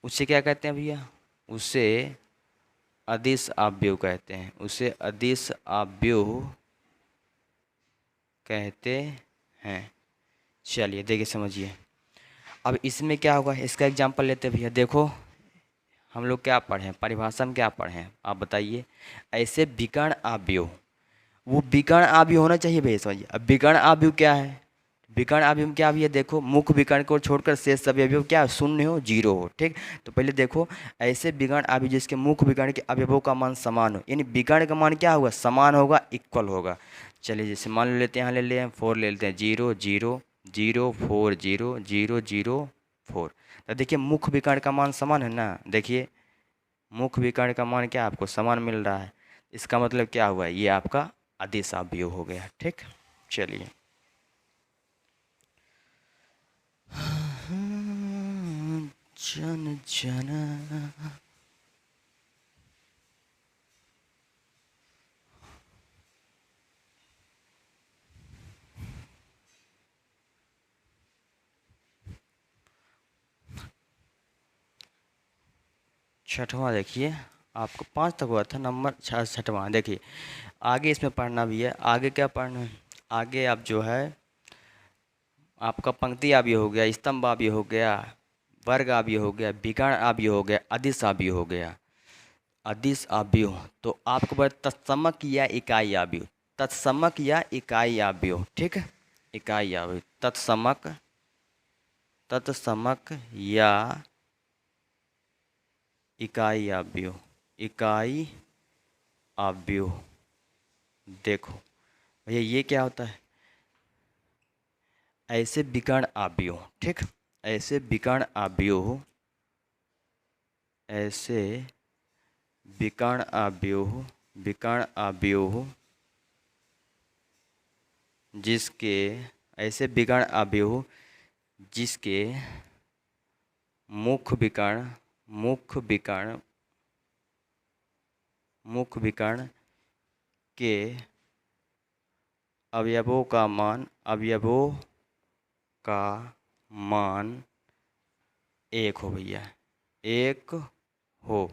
[SPEAKER 1] उसे क्या कहते हैं भैया, उसे अदिश अवयव कहते हैं, उसे अदिश अवयव कहते हैं। चलिए देखिए समझिए, अब इसमें क्या होगा, इसका एग्जांपल लेते हैं भैया। देखो हम लोग क्या पढ़े हैं, परिभाषा में क्या पढ़े हैं, आप बताइए। ऐसे विकर्ण अवयव, वो विकर्ण अवयव होना चाहिए भैया, समझिए। अब विकर्ण अवयव क्या है, विकर्ण अवयव में क्या भैया, देखो मुख्य विकर्ण को छोड़कर शेष सभी अवयव क्या शून्य हो, जीरो हो। ठीक, तो पहले देखो, ऐसे विकर्ण अवयव जिसके मुख्य विकर्ण के अवयवों का मान समान हो, यानी विकर्ण का मान क्या होगा, समान होगा, इक्वल होगा। चलिए जैसे मान लेते हैं, यहाँ ले लेते हैं 4 ले लेते हैं, 0 0 0 4 0 0 0 4। तो देखिए मुख्य विकर्ण का मान समान है ना, देखिए मुख्य विकर्ण का मान क्या आपको समान मिल रहा है, इसका मतलब क्या हुआ, ये आपका अदिश अवयव हो गया। ठीक, चलिए जन जन, छठवां देखिए, आपको 5 तक हुआ था, नंबर 6वां देखिए। आगे इसमें पढ़ना भी है, आगे क्या पढ़ना है, आगे आप जो है आपका पंक्ति अवयव हो गया, स्तंभ अवयव हो गया, वर्ग अवयव हो गया, विकर्ण अवयव हो गया, अदिश अवयव हो गया। अदिश अवयव तो आपको बोला तत्समक या इकाई अवयव, तत्समक या इकाई अवयव। ठीक, इकाई अवयव, तत्समक या इकाई अवयव, इकाई अवयव। देखो भैया ये क्या होता है, ऐसे विकर्ण अवयव। ठीक, ऐसे विकर्ण अवयव, ऐसे विकर्ण अवयव जिसके, ऐसे विकर्ण अवयव जिसके मुख्य विकर्ण के अवयवों का मान 1 हो भैया, 1 हो,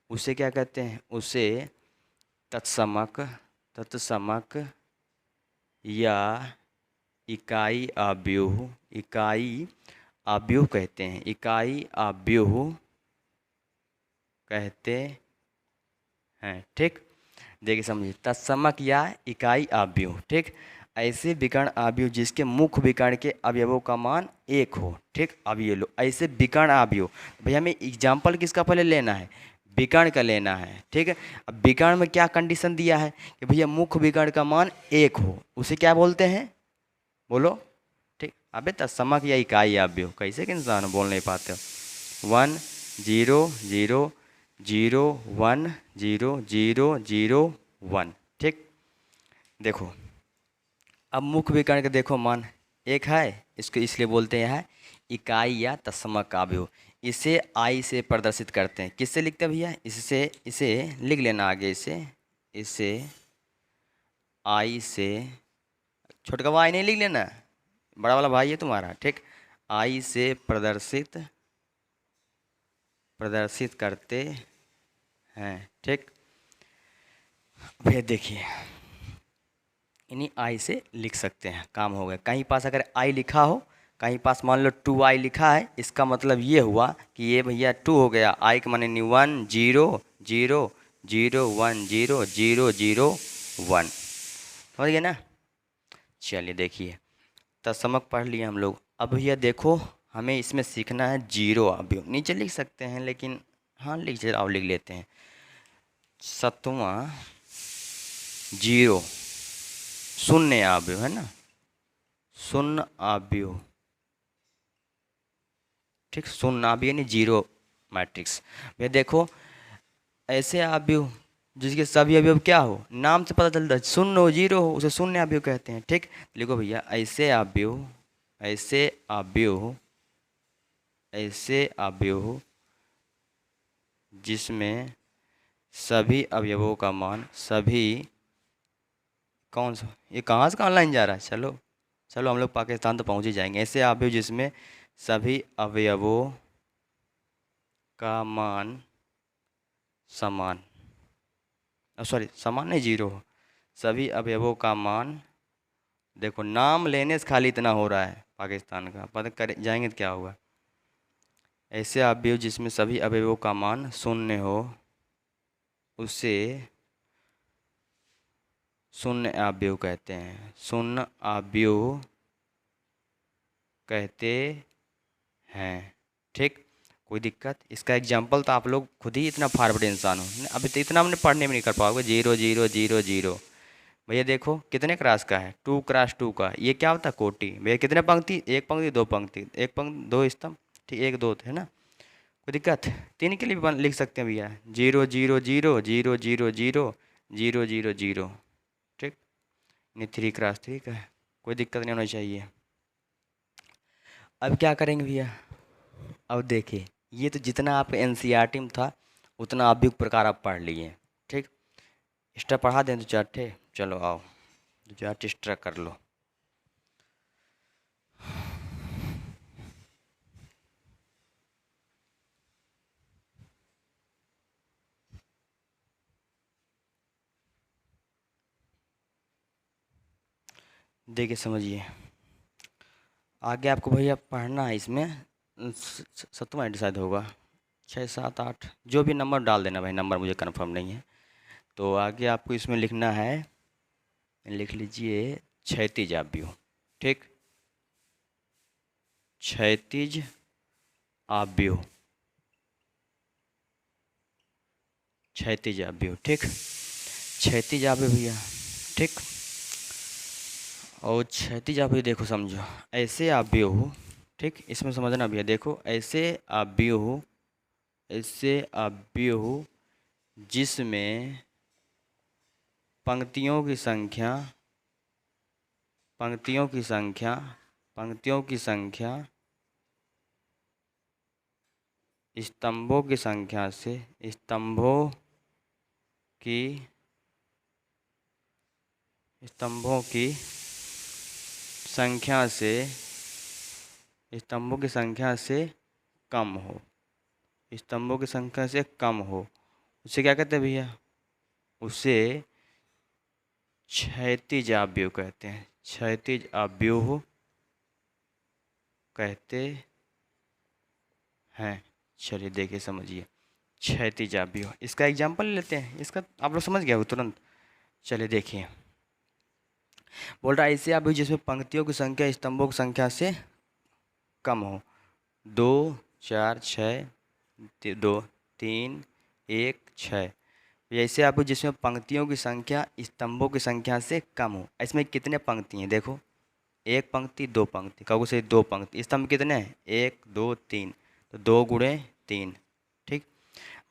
[SPEAKER 1] उसे क्या कहते हैं, उसे तत्समक या इकाई अवयव कहते हैं, इकाई अवयव कहते हैं। ठीक, देखिए समझिए, तत्समक या इकाई अवयव। ठीक, ऐसे विकर्ण अवयव जिसके मुख्य विकर्ण के अवयवों का मान 1 हो। ठीक, अब ये लो, ऐसे विकर्ण अवयव, भैया हमें एग्जाम्पल किसका पहले लेना है, विकर्ण का लेना है। ठीक है, अब विकर्ण में क्या कंडीशन दिया है कि भैया मुख्य विकर्ण का मान 1 हो, उसे क्या बोलते हैं, बोलो। ठीक, अबे तत्समक या इकाई अवयव, कैसे के इंसान बोल नहीं पाते। 1 0 0 0 1 0 0 0 1। ठीक, देखो अब मुख्य विकर्ण का देखो मान 1 है, इसको इसलिए बोलते हैं इकाई या तत्समक अवयव। इसे आई से प्रदर्शित करते हैं। किससे लिखते हैं भैया? इससे, इसे लिख लेना आगे, इसे आई से, छोटा वाला आई नहीं लिख लेना, बड़ा वाला भाई है तुम्हारा, ठीक। आई से प्रदर्शित करते हैं, ठीक। भैया देखिए, इन्हीं आई से लिख सकते हैं, काम हो गया। कहीं पास अगर आई लिखा हो, कहीं पास मान लो 2i लिखा है, इसका मतलब ये हुआ कि ये भैया 2 हो गया। आई का माने 1 0 0 0 1 0 0 0 1, समझ गए ना? चलिए देखिए, तत्समक पढ़ लिए हम लोग। अब भैया देखो, हमें इसमें सीखना है जीरो अवयव। नीचे लिख सकते हैं, लेकिन हाँ लिख लेते हैं। सत्वा जीरो, शून्य अवयव है ना, शून्य अवयव, ठीक। शून्य अवयव यानी जीरो मैट्रिक्स। भैया देखो, ऐसे अवयव जिसके सभी अवयव क्या हो, नाम से पता चलता है, शून्य हो जीरो हो, उसे शून्य अवयव कहते हैं, ठीक। लिखो भैया, ऐसे अवयव, ऐसे अवयव, ऐसे अवयव जिसमें सभी अवयवों का मान, सभी, कौन सा, ये कहाँ से कहाँ लाइन जा रहा है? चलो चलो, हम लोग पाकिस्तान तो पहुँच ही जाएंगे। ऐसे अवयव जिसमें सभी अवयवों का मान समान, सॉरी समान नहीं, जीरो हो, सभी अवयवों का मान, देखो नाम लेने से खाली इतना हो रहा है पाकिस्तान का, पता कर जाएंगे तो क्या होगा। ऐसे अवयव जिसमें सभी अवयवों का मान शून्य हो, उसे शून्य अवयव कहते हैं, शून्य अवयव कहते हैं, ठीक। कोई दिक्कत? इसका एग्जाम्पल तो आप लोग खुद ही इतना फॉरवर्ड इंसान हो, अभी तो इतना हमने पढ़ने में नहीं कर पाओगे। 0 0 0 0, भैया देखो कितने क्रॉस का है, 2 क्रॉस 2 का, ये क्या होता है? कोटि। भैया कितने पंक्ति? एक पंक्ति, दो पंक्ति, एक पंक्ति दो स्तंभ, ठीक, एक दो है ना। कोई दिक्कत? तीन के लिए भी लिख सकते हैं भैया, 0 0 0 0 0 0 0 0 0, ठीक। नहीं 3 क्रॉस 3 का है, कोई दिक्कत नहीं होना चाहिए। अब क्या करेंगे भैया? अब देखिए, ये तो जितना आपका एनसीईआरटी में था उतना आप भी प्रकार आप पढ़ लिए, ठीक। एक्स्ट्रा पढ़ा दें तो चार्टे, चलो आओ दो चार एक्स्ट्रा कर लो। देखिए समझिए, आगे आपको भैया पढ़ना है इसमें, सतवां डिसाइड होगा, 6 7 8 जो भी नंबर डाल देना भाई, नंबर मुझे कंफर्म नहीं है। तो आगे आपको इसमें लिखना है, लिख लीजिए क्षैतिज अवयव, ठीक। क्षैतिज अवयव, क्षैतिज अवयव, ठीक। क्षैतिज अवयव भैया, ठीक। और क्षैतिज अवयव देखो समझो, ऐसे अवयव, ठीक, इसमें समझना भैया, देखो ऐसे अवयव, ऐसे अवयव जिसमें पंक्तियों की संख्या, पंक्तियों की संख्या, पंक्तियों की संख्या स्तंभों की संख्या से, स्तंभों की, स्तंभों की संख्या से, स्तंभों की संख्या से कम हो, स्तंभों की संख्या से कम हो, उसे क्या कहते हैं भैया? उसे क्षैतिज अवयव कहते हैं, क्षैतिज अवयव कहते हैं। चलिए देखिए समझिए, क्षैतिज अवयव, इसका एग्जाम्पल लेते हैं, इसका आप लोग समझ गए हो तुरंत। चलिए देखिए, बोल रहा है ऐसे अवयव जिसमें पंक्तियों की संख्या स्तंभों की संख्या से कम हो, 2 4 6 2 3 1 6, ऐसे अवयव जिसमें पंक्तियों की संख्या स्तंभों की संख्या से कम हो। इसमें कितने पंक्ति हैं? देखो, एक पंक्ति, दो पंक्ति, कहो से दो पंक्ति, स्तंभ कितने हैं? 1 2 3, तो 2 गुणे 3, ठीक।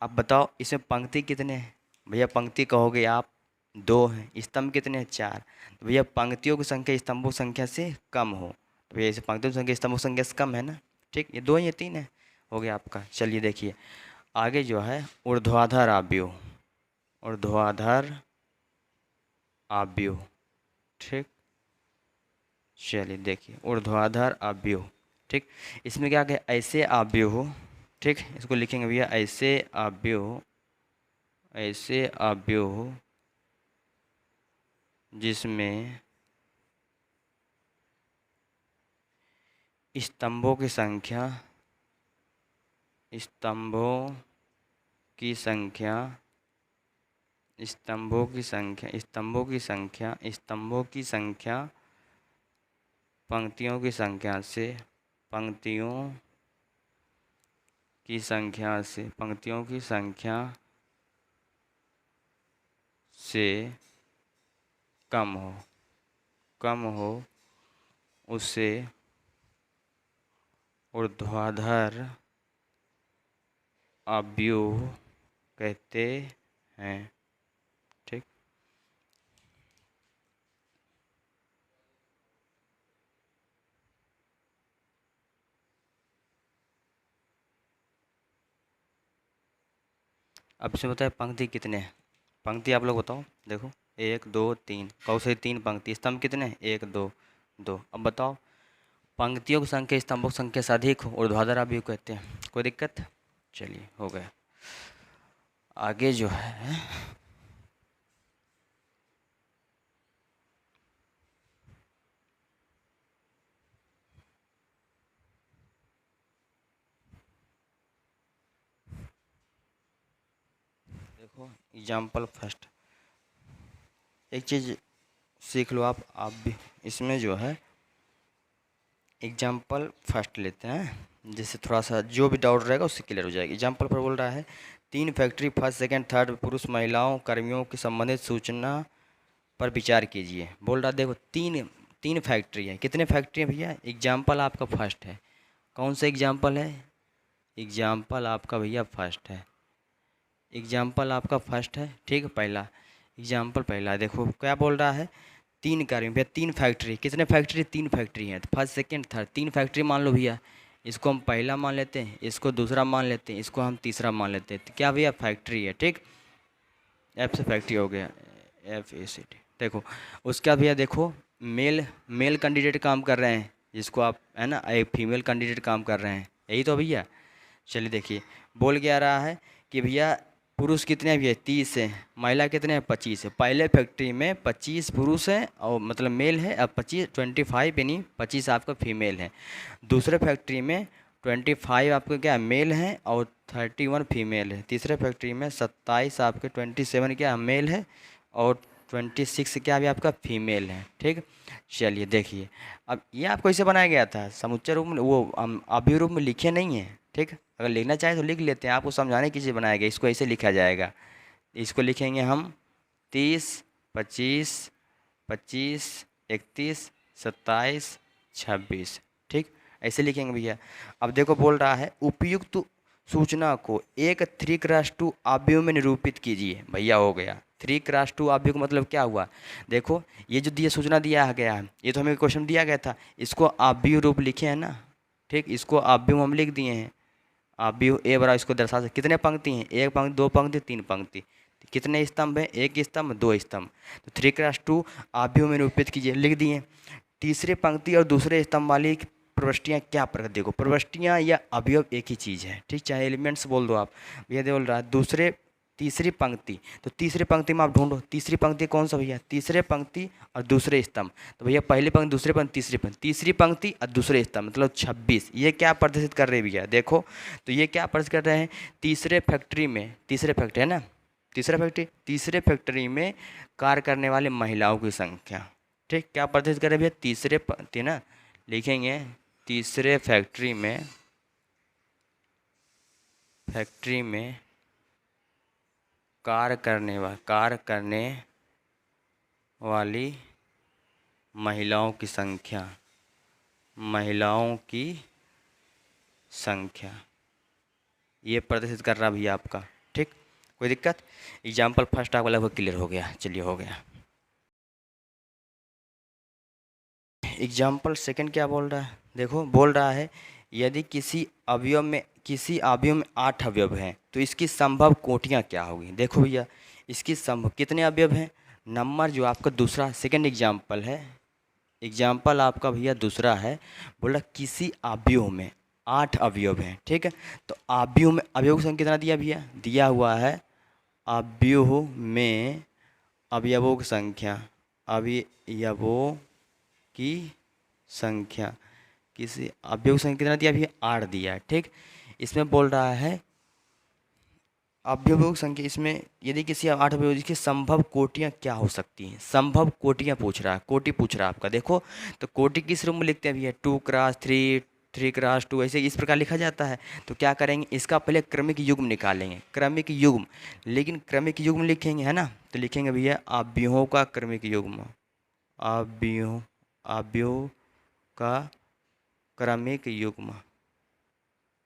[SPEAKER 1] अब बताओ इसमें पंक्ति कितने हैं? भैया पंक्ति कहोगे आप 2 हैं, स्तंभ कितने हैं? 4, तो भैया पंक्तियों की संख्या स्तंभों की संख्या से कम हो, तो भैया इसे पंक्तियों की संख्या स्तंभों की संख्या से कम है ना, ठीक। ये 2 या 3 है, हो गया आपका। चलिए देखिए आगे जो है ऊर्ध्वाधर अवयव, ऊर्ध्वाधर अवयव, ठीक। चलिए देखिए ऊर्ध्वाधर अवयव, ठीक। इसमें क्या क्या ऐसे अवयव हो, ठीक, इसको लिखेंगे भैया ऐसे अवयव, ऐसे अवयव हो जिसमें स्तंभों की संख्या, स्तंभों की संख्या, स्तंभों की संख्या, स्तंभों की संख्या, स्तंभों की संख्या पंक्तियों की संख्या से, पंक्तियों की संख्या से, पंक्तियों की संख्या से कम हो, कम हो, उसे ऊर्ध्वाधर अवयव कहते हैं, ठीक। अब इसमें बताए पंक्ति कितने हैं, पंक्ति आप लोग बताओ। देखो 1 2 3, कौ से 3 पंक्ति, स्तंभ कितने हैं 1 2 2। अब बताओ पंक्तियों की संख्या स्तंभों की संख्या से अधिक हो ऊर्ध्वाधर अवयव कहते हैं। कोई दिक्कत? चलिए हो गया। आगे जो है देखो एग्जाम्पल फर्स्ट, एक चीज़ सीख लो आप भी इसमें जो है एग्जाम्पल फर्स्ट लेते हैं, जिससे थोड़ा सा जो भी डाउट रहेगा उससे क्लियर हो जाएगा। एग्जाम्पल पर बोल रहा है 3 फैक्ट्री फर्स्ट सेकंड थर्ड पुरुष महिलाओं कर्मियों की संबंधित सूचना पर विचार कीजिए। बोल रहा देखो तीन तीन फैक्ट्री है, कितने फैक्ट्री है भैया? एग्जाम्पल आपका फर्स्ट है, कौन सा एग्जाम्पल है? एग्जाम्पल आपका भैया फर्स्ट है, एग्जाम्पल आपका फर्स्ट है, ठीक है। पहला एग्जाम्पल पहला देखो क्या बोल रहा है, 3 कार्य भैया 3 फैक्ट्री, कितने फैक्ट्री? 3 फैक्ट्री हैं, तो फर्स्ट सेकंड थर्ड 3 फैक्ट्री मान लो भैया। इसको हम पहला मान लेते हैं, इसको दूसरा मान लेते हैं, इसको हम तीसरा मान लेते हैं, तो क्या भैया फैक्ट्री है, ठीक। एफ से फैक्ट्री हो गया, FACT। देखो उसके बाद भैया देखो मेल मेल कैंडिडेट काम कर रहे हैं, जिसको आप है ना एक फीमेल कैंडिडेट काम कर रहे हैं, यही तो भैया। चलिए देखिए बोल क्या रहा है कि भैया पुरुष कितने हैं भैया 30 है, महिला कितने हैं 25 है। पहले फैक्ट्री में 25 पुरुष हैं और मतलब मेल है, अब 25 यानी 25 आपका फीमेल है। दूसरे फैक्ट्री में 25 आपके क्या मेल हैं और 31 फीमेल है। तीसरे फैक्ट्री में 27 आपके 27 क्या मेल है और 26 क्या भी आपका फीमेल है, ठीक। चलिए देखिए अब ये आपको इसे बनाया गया था समुच्चय रूप में, वो अवयव रूप में लिखे नहीं है, ठीक। अगर लिखना चाहें तो लिख लेते हैं, आपको समझाने की चीज़ बनाया गया, इसको ऐसे लिखा जाएगा। इसको लिखेंगे हम 30 25 25 31 27 26, ठीक, ऐसे लिखेंगे भैया। अब देखो बोल रहा है उपयुक्त सूचना को एक 3x2 अवयव में निरूपित कीजिए। भैया हो गया 3x2 अवयव का मतलब क्या हुआ? देखो ये जो दिया सूचना दिया गया है, ये तो हमें क्वेश्चन दिया गया था, इसको अवयव रूप लिखे हैं ना, ठीक। इसको अवयव हम लिख दिए हैं, अवयव ए बराबर इसको दर्शा सकते कितने पंक्ति हैं, 1 पंक्ति 2 पंक्ति 3 पंक्ति, कितने स्तंभ हैं? 1 स्तंभ 2 स्तंभ, तो 3x2 अवयव में निरूपित कीजिए, लिख दिए। तीसरे पंक्ति और दूसरे स्तंभ वाली प्रविष्टियाँ क्या प्रकट, देखो प्रविष्टियाँ या अवयव एक ही चीज़ है, ठीक, चाहे एलिमेंट्स बोल दो आप। ये बोल रहा है दूसरे तीसरी पंक्ति, तो तीसरी पंक्ति में आप ढूंढो तीसरी पंक्ति कौन सा भैया? तीसरे पंक्ति और दूसरे स्तंभ, तो भैया पहली पंक्ति दूसरे पंक्ति तीसरी पंक्ति और दूसरे स्तंभ मतलब 26। ये क्या प्रदर्शित कर रहे हैं भैया? देखो तो ये क्या प्रदर्शित कर रहे हैं, तीसरे फैक्ट्री में, तीसरे फैक्ट्री है ना, तीसरे फैक्ट्री में कार्य करने वाले महिलाओं की संख्या, ठीक, क्या प्रदर्शित कर रहे हैं भैया? तीसरे पंक्ति ना, लिखेंगे तीसरे फैक्ट्री में कार्य करने वाली महिलाओं की संख्या, ये प्रदर्शित कर रहा भैया आपका, ठीक। कोई दिक्कत? एग्जाम्पल फर्स्ट आपका लगभग क्लियर हो गया। चलिए हो गया। एग्जाम्पल सेकंड क्या बोल रहा है? देखो बोल रहा है यदि किसी अवयव में किसी अवयव में 8 अवयव हैं तो इसकी संभव कोटियाँ क्या होगी। देखो भैया, इसकी संभव कितने अवयव हैं। नंबर जो आपका दूसरा सेकंड एग्जाम्पल है, एग्जाम्पल आपका भैया दूसरा है, बोला किसी अवयव में 8 अवयव हैं। ठीक है, तो अवयव की संख्या कितना दिया भैया, दिया हुआ है अवयव में अवयवों की संख्या, अवयवों की संख्या, किसी अवयव की संख्या कितना दिया भैया, 8 दिया है। ठीक, इसमें बोल रहा है अवयवों की संख्या, इसमें यदि किसी 8 अवयव की संभव कोटियाँ क्या हो सकती हैं, संभव कोटियाँ पूछ रहा है, कोटि पूछ रहा है आपका। देखो तो कोटि किस रूप में लिखते हैं भैया, 2x3, 3x2, ऐसे इस प्रकार लिखा जाता है। तो क्या करेंगे, इसका पहले क्रमिक युग्म निकालेंगे, क्रमिक युग्म, लेकिन क्रमिक युग्म लिखेंगे है ना, तो लिखेंगे भैया अवयवों का क्रमिक युग्म, अवयव का क्रमिक युग्म,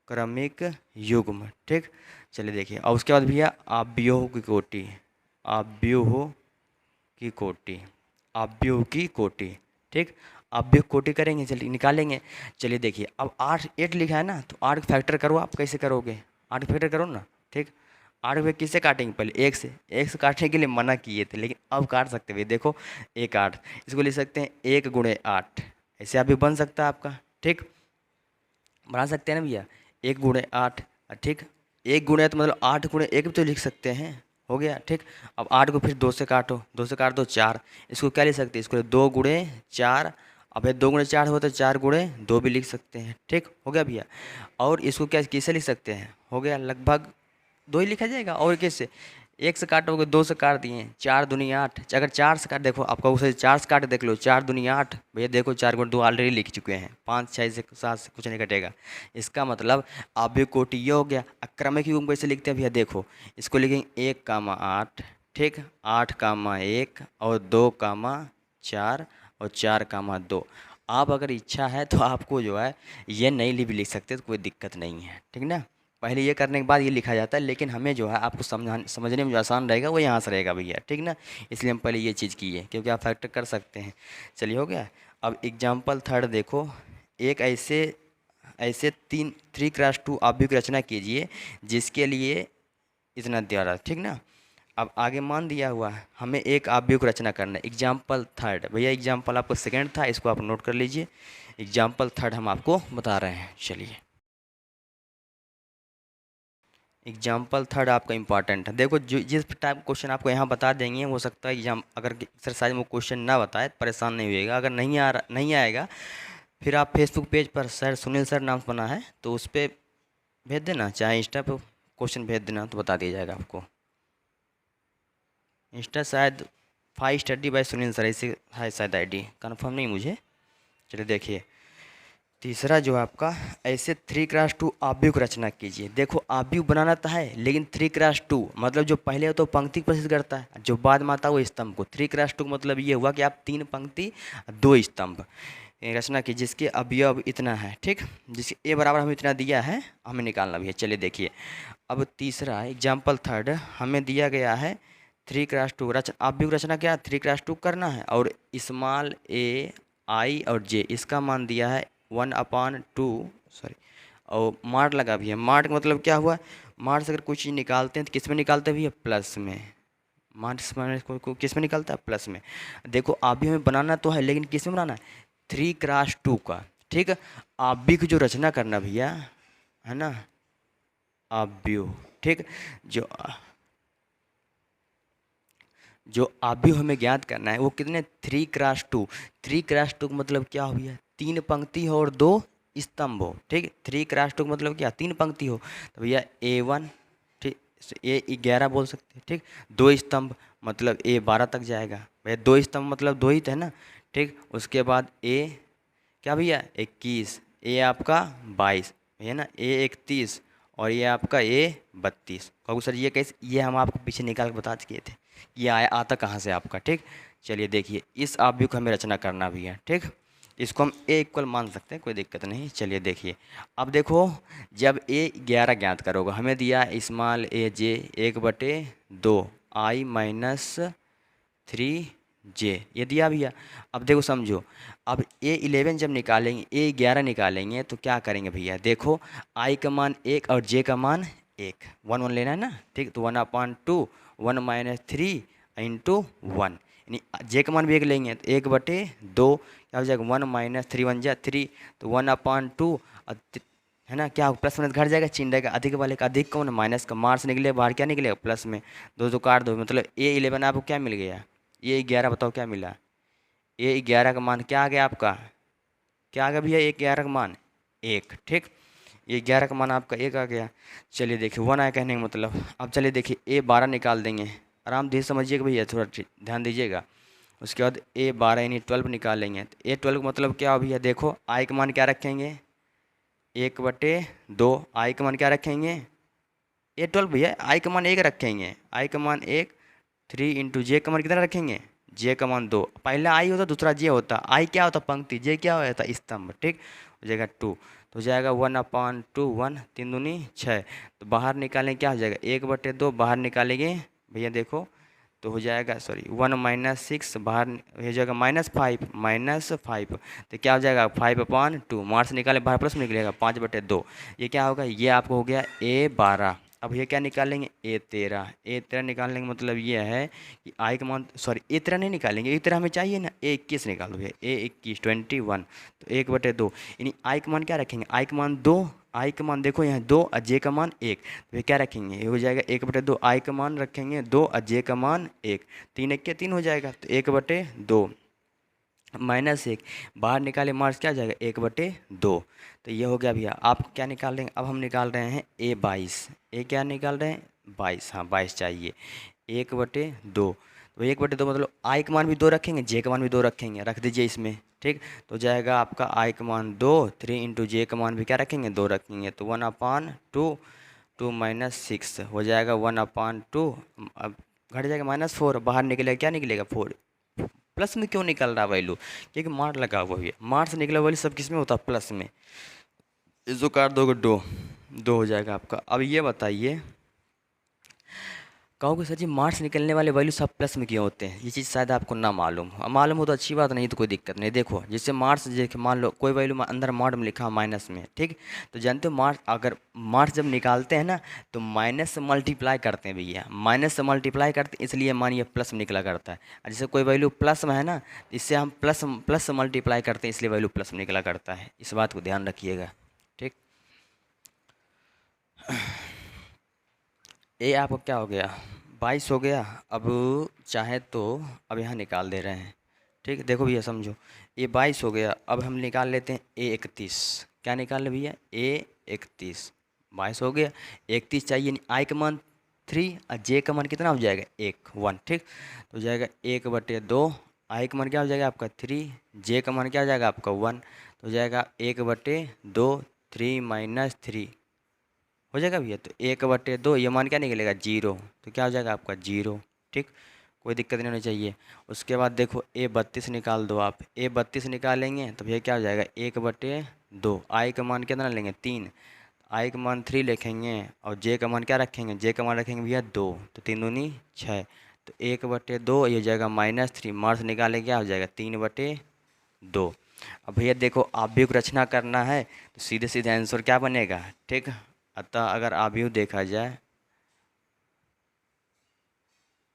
[SPEAKER 1] क्रमिक युग्म। ठीक, चलिए देखिए, और उसके बाद भैया अवयव की कोटि, अवयव की कोटि, अवयव की कोटि। ठीक, अवयव कोटि करेंगे, चलिए निकालेंगे। चलिए देखिए, अब 8 लिखा है ना, तो 8 फैक्टर करो, आप कैसे करोगे, 8 फैक्टर करो ना। ठीक, 8 में किससे काटेंगे, पहले 1 से, 1 से काटने के लिए मना किए थे, लेकिन अब काट सकते हैं। देखो 1 8, इसको लिख सकते हैं 1 गुणे 8, ऐसे अभी बन सकता है आपका। ठीक, बना सकते हैं ना भैया, 1 गुणे 8। ठीक, 1 गुणे तो मतलब 8 गुणे 1 भी तो लिख सकते हैं, हो गया। ठीक, अब 8 को फिर 2 से काटो, 2 से काट दो 4, इसको क्या लिख सकते हैं, इसको 2 गुणे 4। अब 2 गुणे 4 हो तो 4 गुणे 2 भी लिख सकते हैं। ठीक, हो गया भैया। और इसको क्या किससे लिख सकते हैं, हो गया लगभग 2 ही लिखा जाएगा, और कैसे, 1 से काटोगे, 2 से काट दिए, 4 दूनी 8, अगर 4 से काट, देखो आपका उसे 4 से काट देख लो, 4 दूनी 8 भैया, देखो 4 गुणे 2 ऑलरेडी लिख चुके हैं, 5 6 से 7 से कुछ नहीं कटेगा। इसका मतलब अवयव कोटि ये हो गया। क्रमिक युग्म कैसे लिखते हैं भैया, देखो इसको लिखेंगे 1, 8, ठीक, 8, 1 और 2, 4 और 4, 2। आप अगर इच्छा है तो आपको जो है ये नहीं भी लिख सकते, तो कोई दिक्कत नहीं है। ठीक ना, पहले ये करने के बाद ये लिखा जाता है, लेकिन हमें जो है आपको समझने में जो आसान रहेगा वो यहाँ से रहेगा भैया। ठीक ना, इसलिए हम पहले ये चीज़ की है, क्योंकि आप फैक्टर कर सकते हैं। चलिए हो गया। अब एग्जाम्पल थर्ड देखो, एक ऐसे ऐसे 3x2 अवयव की रचना कीजिए जिसके लिए इतना दिया रहा। ठीक ना, अब आगे मान दिया हुआ है, हमें एक अवयव की रचना करना है। एग्जाम्पल थर्ड भैया, एग्जाम्पल आपको सेकेंड था, इसको आप नोट कर लीजिए, एग्जाम्पल थर्ड हम आपको बता रहे हैं। चलिए, एग्जाम्पल थर्ड आपका इंपॉर्टेंट है। देखो जो जिस टाइप क्वेश्चन आपको यहाँ बता देंगे, हो सकता है एग्जाम अगर एक्सरसाइज में क्वेश्चन ना बताए परेशान नहीं होइएगा। अगर नहीं आएगा, फिर आप फेसबुक पेज पर सर सुनील सर नाम बना है, तो उस पर भेज देना, चाहे इंस्टा पे क्वेश्चन भेज देना, तो बता दिया जाएगा आपको। इंस्टा शायद 5 स्टडी बाय सुनील सर ऐसे है शायद आईडी, कंफर्म नहीं मुझे। चलिए देखिए, तीसरा जो आपका ऐसे 3x2 अवयव की रचना कीजिए। देखो अवयव बनाना तो है, लेकिन 3x2 मतलब जो पहले हो तो पंक्ति प्रस्तुत करता है, जो बाद में आता है वो स्तंभ को। 3x2 मतलब ये हुआ कि आप 3 पंक्ति 2 स्तंभ रचना की, जिसके अवयव इतना है। ठीक, जिसके a बराबर हमें इतना दिया है, हमें निकालना भी है। चलिए देखिए, अब तीसरा एग्जाम्पल थर्ड हमें दिया गया है 3x2 अवयव रचना क्या 3x2 करना है, और स्मॉल a i और j इसका मान दिया है 1/2, सॉरी, और मार्ट लगा भी है। मार्ट का मतलब क्या हुआ, मार्ट से अगर कोई चीज़ निकालते हैं तो किस में निकालते हैं भैया, प्लस में। मार्ट को किस में निकालता है, प्लस में। देखो अवयव में बनाना तो है, लेकिन किस में बनाना है, 3x2 का। ठीक है, अवयव की जो रचना करना भैया, है ना, अवयव। ठीक, जो अवयव हमें ज्ञात करना है वो कितने, 3x2। 3x2 का मतलब क्या हो भैया, 3 पंक्ति हो और 2 स्तंभ हो। ठीक, 3x2 का मतलब क्या, 3 पंक्ति हो, तो भैया A1, ठीक, A11 बोल सकते हैं। ठीक, 2 स्तंभ मतलब A12 तक जाएगा भैया, 2 स्तंभ मतलब 2 ही थे ना। ठीक, उसके बाद A क्या भैया 21, A आपका 22 भैया ना, A31, और ये आपका A32। कहूँ सर ये कैसे, ये हम आपको पीछे निकाल के बता चुके थे, ये आता कहाँ से आपका। ठीक, चलिए देखिए, इस अवयव को हमें रचना करना भी है। ठीक, इसको हम A इक्वल मान सकते हैं, कोई दिक्कत नहीं। चलिए देखिए, अब देखो जब A11 ज्ञात करोगे, हमें दिया स्मॉल a j 1/2 i - 3 जे, ये दिया भैया। अब देखो समझो, अब A11 जब निकालेंगे, A11 निकालेंगे तो क्या करेंगे भैया, देखो I का मान 1 और J का मान 1, 1 1 लेना है ना, ठीक। तो 1/2 1 माइनस 3 इंटू 1, यानी J का मान भी 1 लेंगे तो 1/2 क्या हो जाएगा, 1 माइनस 3 1 जा 3, तो 1/2 है ना, क्या प्लस माइनस घट जाएगा, चिन्ह रहेगा अधिक वाले का अधिक कौन, माइनस का, मार से निकले बाहर क्या निकलेगा, प्लस में, दो दो काट दो, मतलब A11 आपको क्या मिल गया, A11 बताओ क्या मिला, A11 का मान क्या आ गया आपका, क्या आ गया भैया, A11 का मान 1, ठीक। A11 का मान आपका 1 आ गया। चलिए देखिए 1 आया कहने का मतलब, अब चलिए देखिए A12 निकाल देंगे, आराम से समझिएगा भैया, थोड़ा ध्यान दीजिएगा। उसके बाद A12 यानी 12 निकालेंगे, तो A12 का मतलब क्या हो भैया, देखो I का मान क्या रखेंगे, 1/2, I का मान क्या रखेंगे, A12 भैया I का मान 1 रखेंगे, I का मान 1, 3 इंटू J का मान कितना रखेंगे, J का मान 2, पहला I होता दूसरा J होता, I क्या होता पंक्ति, J क्या होता स्तंभ, ठीक। हो जाएगा 2, तो हो जाएगा 1/2 1 3 दूनी 6, तो बाहर निकालेंगे क्या हो जाएगा, 1/2 बाहर निकालेंगे भैया देखो, तो हो जाएगा सॉरी 1 माइनस 6 बाहर हो जाएगा -5 तो क्या हो जाएगा 5/2, मार्क्स निकाले बाहर प्लस में निकलेगा 5/2, ये क्या होगा, ये आपको हो गया A12। अब ये क्या निकालेंगे, A13 निकालने का मतलब ये है कि आई का मान, सॉरी A13 नहीं निकालेंगे, A13 हमें चाहिए ना, A21 निकालो भैया, A21 21, तो 1/2, यानी आई का मान क्या रखेंगे, आई का मान 2, आई का मान देखो यहाँ 2 और जे का मान 1, तो ये क्या रखेंगे, ये हो जाएगा 1/2, आई का मान रखेंगे 2 और जे का मान 1, 3 1 के 3 हो जाएगा, तो 1/2 -1 बाहर निकाले मार्क्स क्या आ जाएगा 1/2, तो ये हो गया भैया। आप क्या निकाल रहे हैं, अब हम निकाल रहे हैं A22, ए क्या निकाल रहे हैं 22, हाँ 22 चाहिए, 1/2, तो 1/2 मतलब आई का मान भी 2 रखेंगे, जे का मान भी 2 रखेंगे, रख दीजिए इसमें, ठीक। तो जाएगा आपका आई का मान 2, 3 इंटू जे का मान भी क्या रखेंगे 2 रखेंगे, तो 1/2 2 माइनस 6 हो जाएगा 1/2, अब घट जाएगा -4, बाहर निकलेगा क्या निकलेगा 4, प्लस में क्यों निकल रहा है वैल्यू, क्योंकि मार लगा हुआ है, मार से निकला वैल्यू सब किस में होता है, प्लस में, इसको काट दोगे 2 2 हो जाएगा आपका। अब ये बताइए, कहोगे सर जी मार्क्स निकलने वाले वैल्यू सब प्लस में क्यों होते हैं, ये चीज़ शायद आपको ना मालूम हो, मालूम हो तो अच्छी बात, नहीं तो कोई दिक्कत नहीं। देखो जैसे मार्क्स, जैसे मान लो कोई वैल्यू अंदर मार्ड में लिखा माइनस में, ठीक, तो जानते हो मार्क्स, अगर मार्क्स जब निकालते हैं ना तो माइनस से मल्टीप्लाई करते हैं भैया, माइनस से मल्टीप्लाई करते हैं, इसलिए मानिए प्लस में निकला करता है, और जैसे कोई वैल्यू प्लस में है ना, इससे हम प्लस से मल्टीप्लाई करते हैं, इसलिए वैल्यू प्लस में निकला करता है, इस बात को ध्यान रखिएगा, ठीक। ये आपको क्या हो गया 22 हो गया। अब चाहे तो अब यहाँ निकाल दे रहे हैं, ठीक। देखो भैया समझो, ये 22 हो गया, अब हम निकाल लेते हैं A31, क्या निकाल ले भैया A31, 22 हो गया, 31 चाहिए, आई का मान 3 और जे का मान कितना हो जाएगा 1 ठीक। तो हो जाएगा 1/2, आई का मान क्या हो जाएगा आपका 3, जे का मान क्या हो जाएगा आपका 1, तो हो जाएगा 1/2 3 माइनस 3 हो जाएगा भैया, तो 1/2 ये मान क्या निकलेगा 0, तो क्या हो जाएगा आपका 0, ठीक। कोई दिक्कत नहीं होनी चाहिए। उसके बाद देखो A32 निकाल दो आप, A32 निकालेंगे तो भैया क्या हो जाएगा 1/2, आई का मान कितना लेंगे 3, आई का मान 3 लिखेंगे, और जे का मान क्या रखेंगे, जे का मान रखेंगे भैया 2, तो 3 दूनी 6, तो 1/2 ये हो जाएगा -3, मार्क्स निकाले क्या हो जाएगा 3/2। अब भैया देखो आव्यूह रचना करना है तो सीधे सीधे आंसर क्या बनेगा, ठीक। अतः अगर आव्यूह देखा जाए,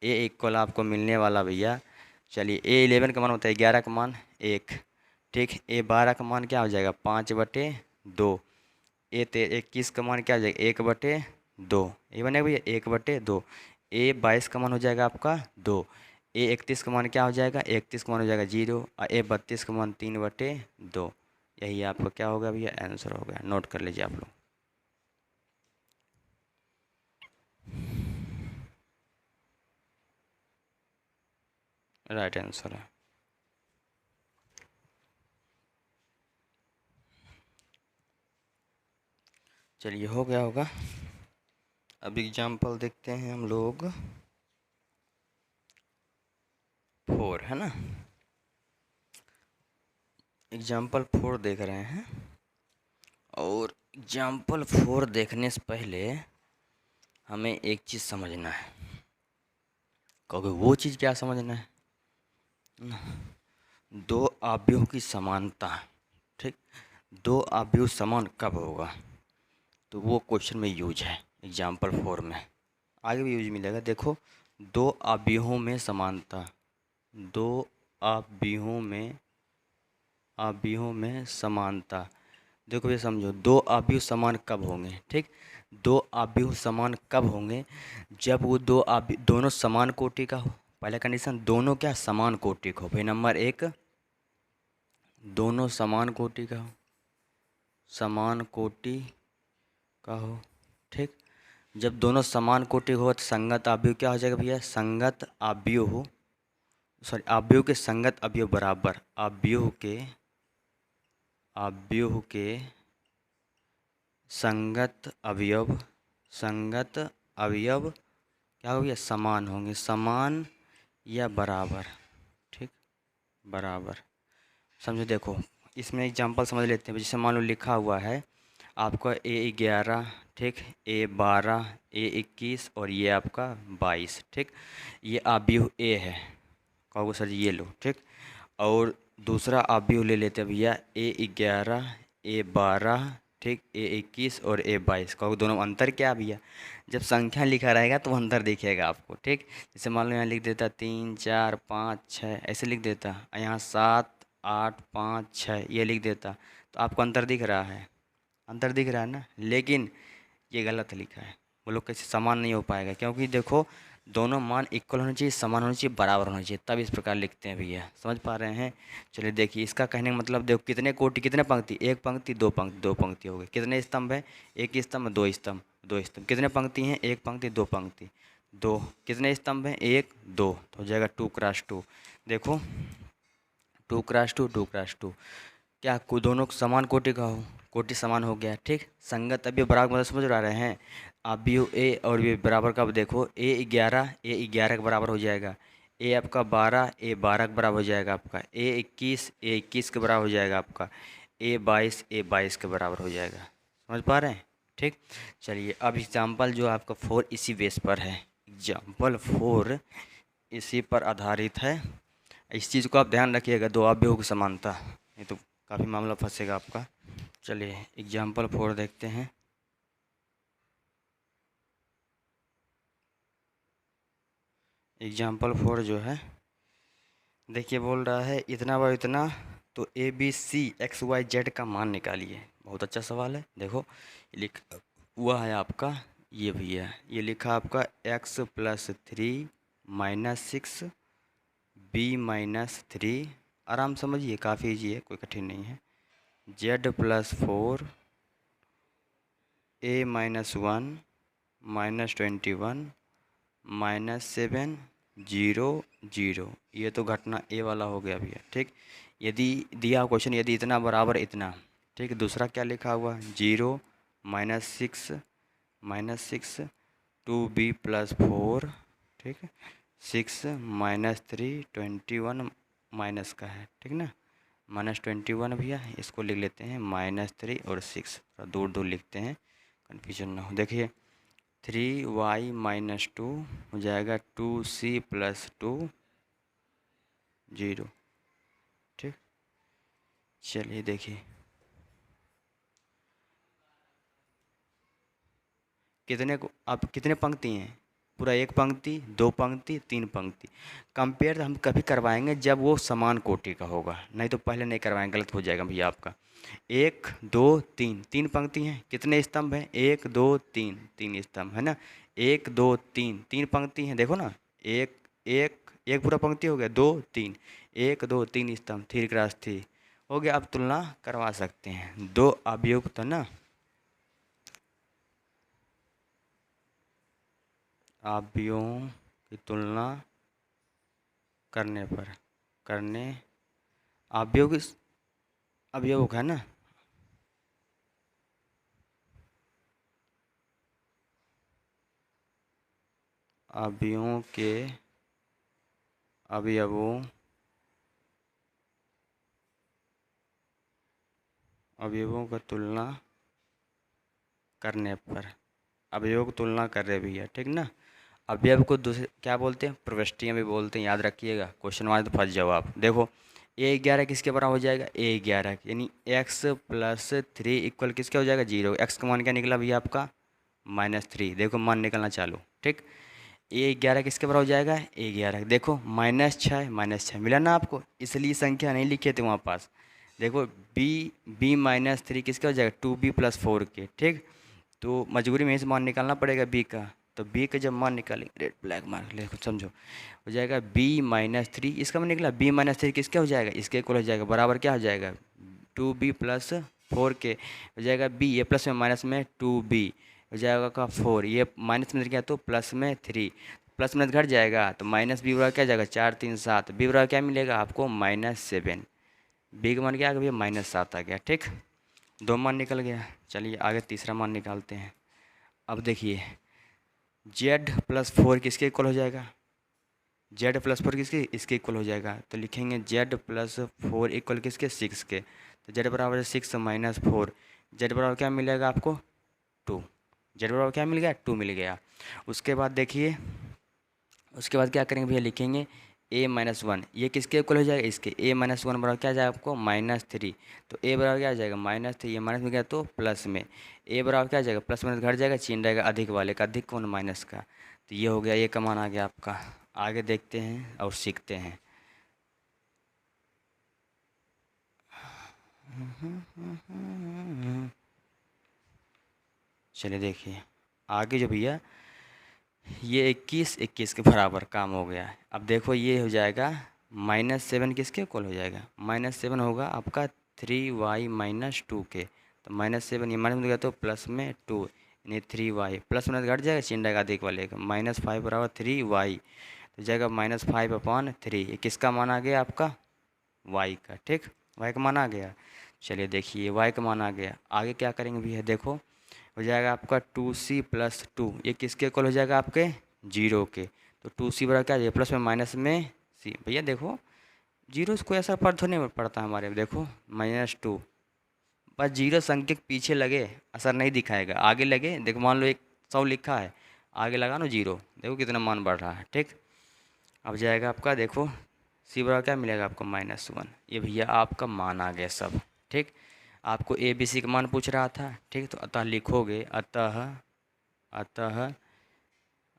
[SPEAKER 1] A= आपको मिलने वाला भैया, चलिए A11 का मान होता है 11 का मान 1, ठीक। A12 का मान क्या हो जाएगा 5/2, A21 का मान क्या हो जाएगा 1/2, ये बनेगा भैया 1/2, A22 का मान हो जाएगा आपका 2, A31 का मान क्या हो जाएगा 31 का मान हो जाएगा 0, और A32 का मान 3/2, यही आपका क्या होगा भैया आंसर हो गया, नोट कर लीजिए आप लोग। राइट आंसर है। चलिए हो गया होगा। अब एग्जाम्पल देखते हैं हम लोग 4, है ना, एग्जाम्पल 4 देख रहे हैं, और एग्जाम्पल 4 देखने से पहले हमें एक चीज़ समझना है। कहोगे वो चीज़ क्या समझना है, दो अवयवों की समानता, ठीक, दो अवयव समान कब होगा, तो वो क्वेश्चन में यूज है एग्जाम्पल 4 में, आगे भी यूज मिलेगा। देखो, दो अवयवों में समानता, दो अवयवों में समानता। देखो ये समझो, दो अवयव समान कब होंगे, ठीक, दो अवयव समान कब होंगे, जब वो दो अवयव दोनों समान कोटि का हो। पहला कंडीशन, दोनों क्या समान कोटि का हो भाई। नंबर एक, दोनों समान कोटि का हो, समान कोटि का हो, ठीक। जब दोनों समान कोटि हो तो संगत अवयव क्या हो जाएगा भैया, संगत अवयव हो, सॉरी अवयव के संगत अवयव बराबर, अवयव के संगत अवयव क्या हो गया, समान होंगे, समान या बराबर, ठीक, बराबर। समझो, देखो इसमें एग्जांपल समझ लेते हैं। जैसे मान लो लिखा हुआ है आपका A11, ठीक, A12, A21 और ये आपका 22, ठीक, ये अवयव A है, कहोगे सर ये लो, ठीक। और दूसरा अवयव ले लेते हैं भैया A11, A12, ठीक, A21 और A22, कहोगे दोनों में अंतर क्या है भैया। जब संख्या लिखा रहेगा तो अंतर दिखेगा आपको, ठीक। जैसे मान लो यहाँ लिख देता 3, 4, 5, 6 ऐसे लिख देता, यहाँ 7, 8, 5, 6 ये लिख देता, तो आपको अंतर दिख रहा है, अंतर दिख रहा है ना। लेकिन ये गलत लिखा है, वो लोग कैसे समान नहीं हो पाएगा, क्योंकि देखो दोनों मान इक्वल होने चाहिए, समान होने चाहिए, बराबर होने चाहिए, तब इस प्रकार लिखते हैं भैया। समझ पा रहे हैं। चलिए देखिए, इसका कहने का मतलब देखो, कितने कोटि, कितने पंक्ति, एक पंक्ति दो पंक्ति, दो पंक्ति हो गई। कितने स्तंभ है, एक स्तंभ, दो स्तंभ, दो स्तंभ। कितने पंक्ति हैं, एक पंक्ति दो पंक्ति, दो। कितने स्तंभ हैं, एक दो, तो हो जाएगा 2x2। देखो 2x2, 2x2, क्या दोनों समान कोटि का हो, कोटि समान हो गया, ठीक। संगत अवयव बराबर मतलब समझ रहे हैं, अवयव ए और ये बराबर कब, देखो A11 के बराबर हो जाएगा, ए आपका 12 A12 के बराबर हो जाएगा आपका, A21 के बराबर हो जाएगा आपका, A22 के बराबर हो जाएगा। समझ पा रहे हैं, ठीक। चलिए अब एग्जाम्पल जो आपका 4 इसी बेस पर है, एग्जाम्पल 4 इसी पर आधारित है। इस चीज़ को आप ध्यान रखिएगा, दो अवयवों की समानता, नहीं तो काफ़ी मामला फंसेगा आपका। चलिए एग्जाम्पल 4 देखते हैं। एग्जाम्पल 4 जो है, देखिए बोल रहा है इतना व इतना, तो ABC XYZ का मान निकालिए। बहुत अच्छा सवाल है। देखो लिखा हुआ है आपका ये भैया, ये लिखा आपका x+3 -6 B-3, आराम समझिए, काफ़ी ईजी है, कोई कठिन नहीं है। Z+4 A-1 -21 -7 0 0, ये तो घटना ए वाला हो गया भैया, ठीक। यदि दिया क्वेश्चन, यदि इतना बराबर इतना, ठीक। दूसरा क्या लिखा हुआ, 0 -6 2B+4, ठीक, 6 -3 21 माइनस का है, ठीक ना, -21 भैया, इसको लिख लेते हैं -3 और 6, थोड़ा दूर दूर लिखते हैं, कन्फ्यूजन ना हो। देखिए 3y - 2 हो जाएगा 2c+2 0, ठीक। चलिए देखिए, कितने को, अब कितने पंक्ति हैं, पूरा एक पंक्ति, दो पंक्ति, तीन पंक्ति। कंपेयर हम कभी करवाएंगे जब वो समान कोटि का होगा, नहीं तो पहले नहीं करवाएंगे, गलत हो जाएगा भैया आपका। 1 2 3, तीन पंक्ति हैं, कितने स्तंभ हैं, 1 2 3, तीन स्तंभ है ना। 1 2 3, तीन पंक्ति हैं, देखो ना, एक एक एक पूरा पंक्ति हो गया, 2 3, 1 2 3 स्तंभ, 3x3 हो गया। अब तुलना करवा सकते हैं, दो अवयव तो ना, अवयवों की तुलना करने पर, करने अवयव है ना, अवयवों के अवयवों का तुलना करने पर, अवयव की तुलना कर रहे भैया, ठीक ना। अवयव को दूसरे क्या बोलते हैं, प्रविष्टियाँ भी बोलते हैं, याद रखिएगा। क्वेश्चन मारे तो फर्स्ट जवाब। देखो A11 किसके बराबर हो जाएगा, A11 यानी x प्लस 3 इक्वल किसका हो जाएगा, 0। x का मान क्या निकला भैया आपका -3। देखो मान निकलना चालू, ठीक। A11 किसके बराबर हो जाएगा, A11 देखो -6 मिला ना आपको, इसलिए संख्या नहीं लिखे थे वहाँ पास। देखो b-3 किसका हो जाएगा, 2b + 4 के, ठीक। तो मजबूरी में इस मान निकालना पड़ेगा b का। तो b का जब मान निकालेंगे, रेड ब्लैक मार्क ले समझो, हो जाएगा b-3। इसका मान निकला b-3 किसका हो जाएगा, इसके इक्वल हो जाएगा, बराबर क्या हो जाएगा 2b + 4 के हो जाएगा। b ये प्लस में माइनस में 2b हो जाएगा का 4, ये माइनस में गया तो प्लस में 3, प्लस में घट जाएगा तो माइनस b बराबर क्या जाएगा 4 3 7, b बराबर क्या मिलेगा आपको -7। b का मान क्या आ गया भैया -7 आ गया, ठीक। दो मान निकल गया। चलिए आगे तीसरा मान निकालते हैं। अब देखिए z+4 किसके इक्वल हो जाएगा, z+4 किसके, इसके इक्वल हो जाएगा। तो लिखेंगे z+4 इक्वल किसके, 6 के। तो z बराबर 6 - 4, z बराबर क्या मिलेगा आपको 2, z बराबर क्या मिल गया 2 मिल गया। उसके बाद देखिए, उसके बाद क्या करेंगे भैया, लिखेंगे a-1, ये किसके इक्वल हो जाएगा, इसके। a-1 बराबर क्या आ जाएगा आपको -3। तो a बराबर क्या आ जाएगा -3, ये माइनस में गया तो प्लस में, a बराबर क्या आ जाएगा, प्लस माइनस घट जाएगा, चिन्ह रहेगा अधिक वाले का, अधिक कौन माइनस का। तो ये हो गया, ये का मान आ गया आपका। आगे देखते हैं और सीखते हैं। चलिए देखिए आगे जो भैया, ये 21 के बराबर काम हो गया है। अब देखो ये हो जाएगा -7 किसके इक्वल हो जाएगा, -7 होगा आपका 3y - 2 के। तो -7 ये माइनस में गया तो प्लस में 2 यानी 3y, प्लस में घट जाएगा, चिन्ह रहेगा अधिक वाले का, -5 बराबर 3y। तो जाएगा -5/3। ये किसका मान आ गया आपका, y का, ठीक। y का मान आ गया। चलिए देखिए y का मान आ गया। आगे क्या करेंगे भैया, देखो हो जाएगा आपका 2c + 2, ये किसके इक्वल हो जाएगा आपके 0 के। तो 2c बराबर क्या है, प्लस में माइनस में c। भैया देखो 0 से कोई ऐसा फर्क नहीं पड़ता हमारे, देखो -2, बस 0 संख्या के पीछे लगे असर नहीं दिखाएगा, आगे लगे देखो, मान लो 100 लिखा है, आगे लगा नो 0, देखो कितना मान बढ़ रहा है, ठीक। अब जाएगा आपका, देखो c बराबर क्या मिलेगा आपको -1। ये भैया आपका मान आ गया सब, ठीक। आपको a b c का मान पूछ रहा था, ठीक। तो अतः लिखोगे, अतः अतः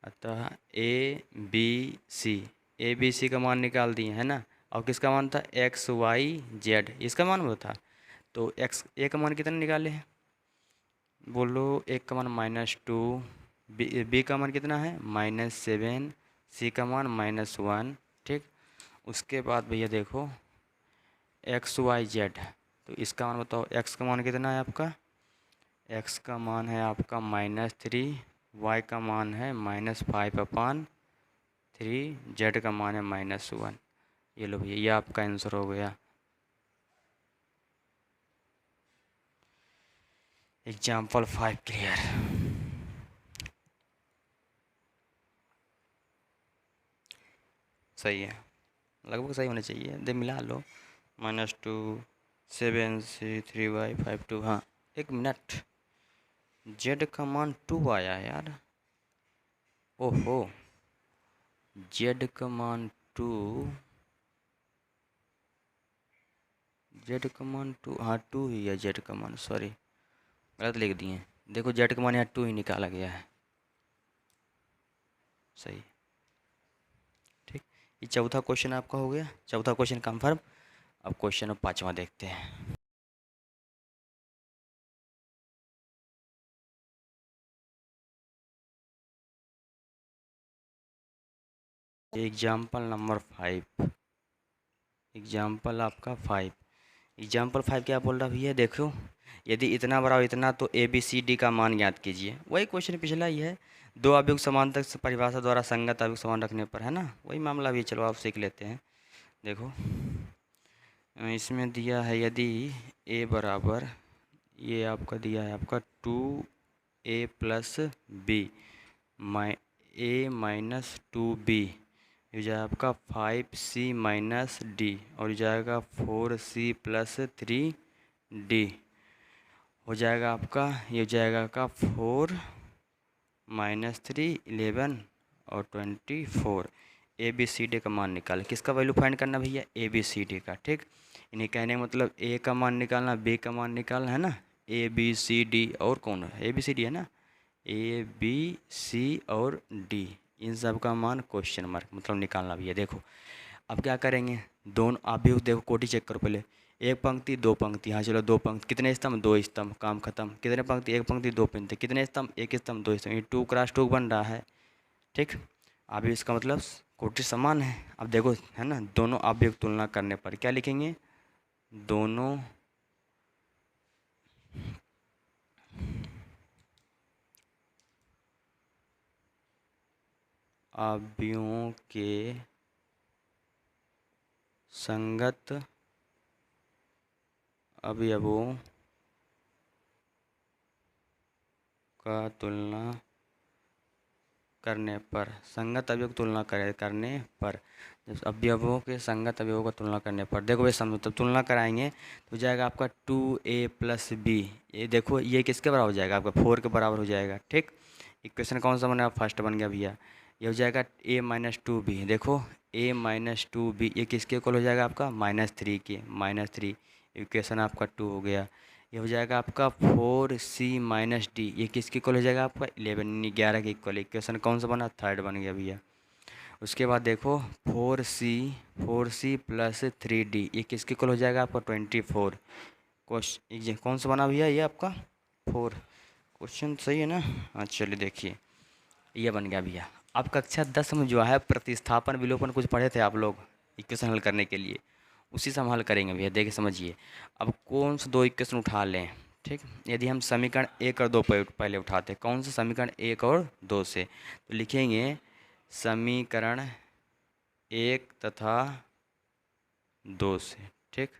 [SPEAKER 1] अतः ए बी सी का मान निकाल दिए है ना। और किसका मान था, x y z, इसका मान वो था। तो x ए का मान कितना निकाले हैं, बोलो। एक का मान -2, बी का मान कितना है -7, सी का मान -1, ठीक। उसके बाद भैया देखो x y z, तो इसका मान बताओ, x का मान कितना है आपका, x का मान है आपका -3, y का मान है -5/3, z का मान है -1। ये लो भैया, ये आपका आंसर हो गया। Example 5 clear. सही है, लगभग सही होना चाहिए, दे मिला लो। -2 7c 3y 5 2। हाँ 1 मिनट, z का मान 2 आया यार, ओहो z का मान 2, z का मान 2, हाँ 2 ही है z का मान, सॉरी गलत लिख दिए। देखो z का मान यहाँ 2 ही निकाला गया है, सही, ठीक। ये चौथा क्वेश्चन आपका हो गया, चौथा क्वेश्चन कंफर्म। अब क्वेश्चन 5वां देखते हैं। एग्जाम्पल नंबर 5, एग्जाम्पल आपका 5। एग्जाम्पल 5 क्या बोल रहा भैया, देखो यदि इतना बड़ा हो इतना, तो ए बी सी डी का मान ज्ञात कीजिए। वही क्वेश्चन पिछला ही है, दो अवयव समानता से परिभाषा द्वारा संगत अवयव समान रखने पर, है ना, वही मामला भी। चलो आप सीख लेते हैं। देखो इसमें दिया है, यदि ए बराबर, ये आपका दिया है आपका 2a + b a-2b, ये जाएगा आपका 5c - d, और ये जाएगा 4c + 3d, हो जाएगा आपका, ये हो जाएगा आपका 4 - 3 11, और 24। ए बी सी डी का मान निकालें। किसका वैल्यू फाइंड करना भैया? ए बी सी डी का। ठीक, इन्हें कहने का मतलब ए का मान निकालना, बी का मान निकालना है ना। ए बी सी डी और कौन है? ए बी सी डी है ना। ए बी सी और डी, इन सब का मान क्वेश्चन मार्क मतलब निकालना भैया। देखो अब क्या करेंगे, दोनों आप भी देखो कोटि चेक करो पहले। एक पंक्ति दो पंक्ति, हाँ चलो दो पंक्ति, कितने स्तंभ? दो स्तंभ, काम खत्म। कितने पंक्ति? एक पंक्ति दो पंक्ति, कितने स्तंभ? एक स्तंभ दो स्तंभ, ये 2 क्रॉस 2 बन रहा है। ठीक, अभी इसका मतलब कोटि समान है। अब देखो है ना, दोनों अवयव तुलना करने पर क्या लिखेंगे? दोनों अवयवों के संगत अवयवों का तुलना करने पर, संगत अवयव की तुलना करने पर, जब अवयवों के संगत अवयवों का तुलना करने पर, देखो ये समझो, तब तुलना कराएंगे तो जाएगा आपका 2a + b। ये देखो ये किसके बराबर हो जाएगा? आपका 4 के बराबर हो जाएगा। ठीक, इक्वेशन कौन सा बना? फर्स्ट बन गया भैया। ये हो जाएगा a - 2b। देखो a - 2b ये किसके इक्वल हो जाएगा? आपका -3 के, -3। इक्वेशन आपका 2 हो गया। ये हो जाएगा आपका 4c - d, ये किसके इक्वल हो जाएगा? आपका 11 के इक्वल। इक्वेशन कौन सा बना? थर्ड बन गया भैया। उसके बाद देखो 4c + 3d ये किसके इक्वल हो जाएगा? आपका 24। क्वेश्चन कौन सा बना भैया? ये आपका 4। क्वेश्चन सही है ना? हाँ चलिए देखिए, ये बन गया भैया। अब कक्षा 10 में जो है प्रतिस्थापन विलोपन कुछ पढ़े थे आप लोग इक्वेशन हल करने के लिए, उसी से हम हल करेंगे भैया। देखिए समझिए, अब कौन से दो इक्वेशन उठा लें। ठीक, यदि हम समीकरण 1 और 2 पहले उठाते, कौन से समीकरण 1 और 2 से, तो लिखेंगे समीकरण 1 तथा 2 से। ठीक,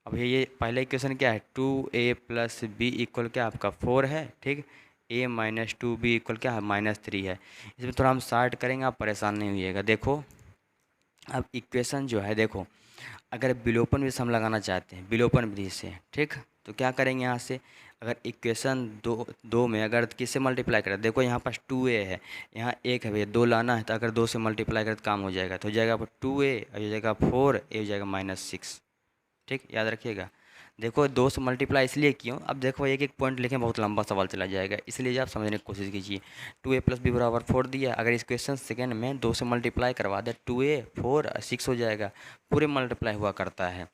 [SPEAKER 1] अब ये पहला इक्वेशन क्या है? 2a + b = क्या? आपका 4 है। ठीक, a - 2b = क्या है? -3 है। इसमें थोड़ा हम शॉर्ट करेंगे, आप परेशान नहीं होइएगा। देखो अब इक्वेशन जो है, देखो अगर विलोपन विधि से हम लगाना चाहते हैं, विलोपन विधि से, ठीक, तो क्या करेंगे यहाँ से? अगर इक्वेशन दो में अगर किससे मल्टीप्लाई करें, देखो यहाँ पास 2a है, यहाँ 1 है भैया, 2 लाना है, तो अगर 2 से मल्टीप्लाई करें तो काम हो जाएगा। तो हो जाएगा 2a और हो जाएगा 4, ये हो जाएगा -6। ठीक, याद रखिएगा। देखो 2 से मल्टीप्लाई इसलिए क्यों, अब देखो एक एक पॉइंट लिखें बहुत लंबा सवाल चला जाएगा, इसलिए आप समझने की कोशिश कीजिए। 2a + b = 4 दिया, अगर इस क्वेश्चन सेकेंड में 2 से मल्टीप्लाई करवा दे, 2a 4 और 6 हो जाएगा, पूरे मल्टीप्लाई हुआ करता है।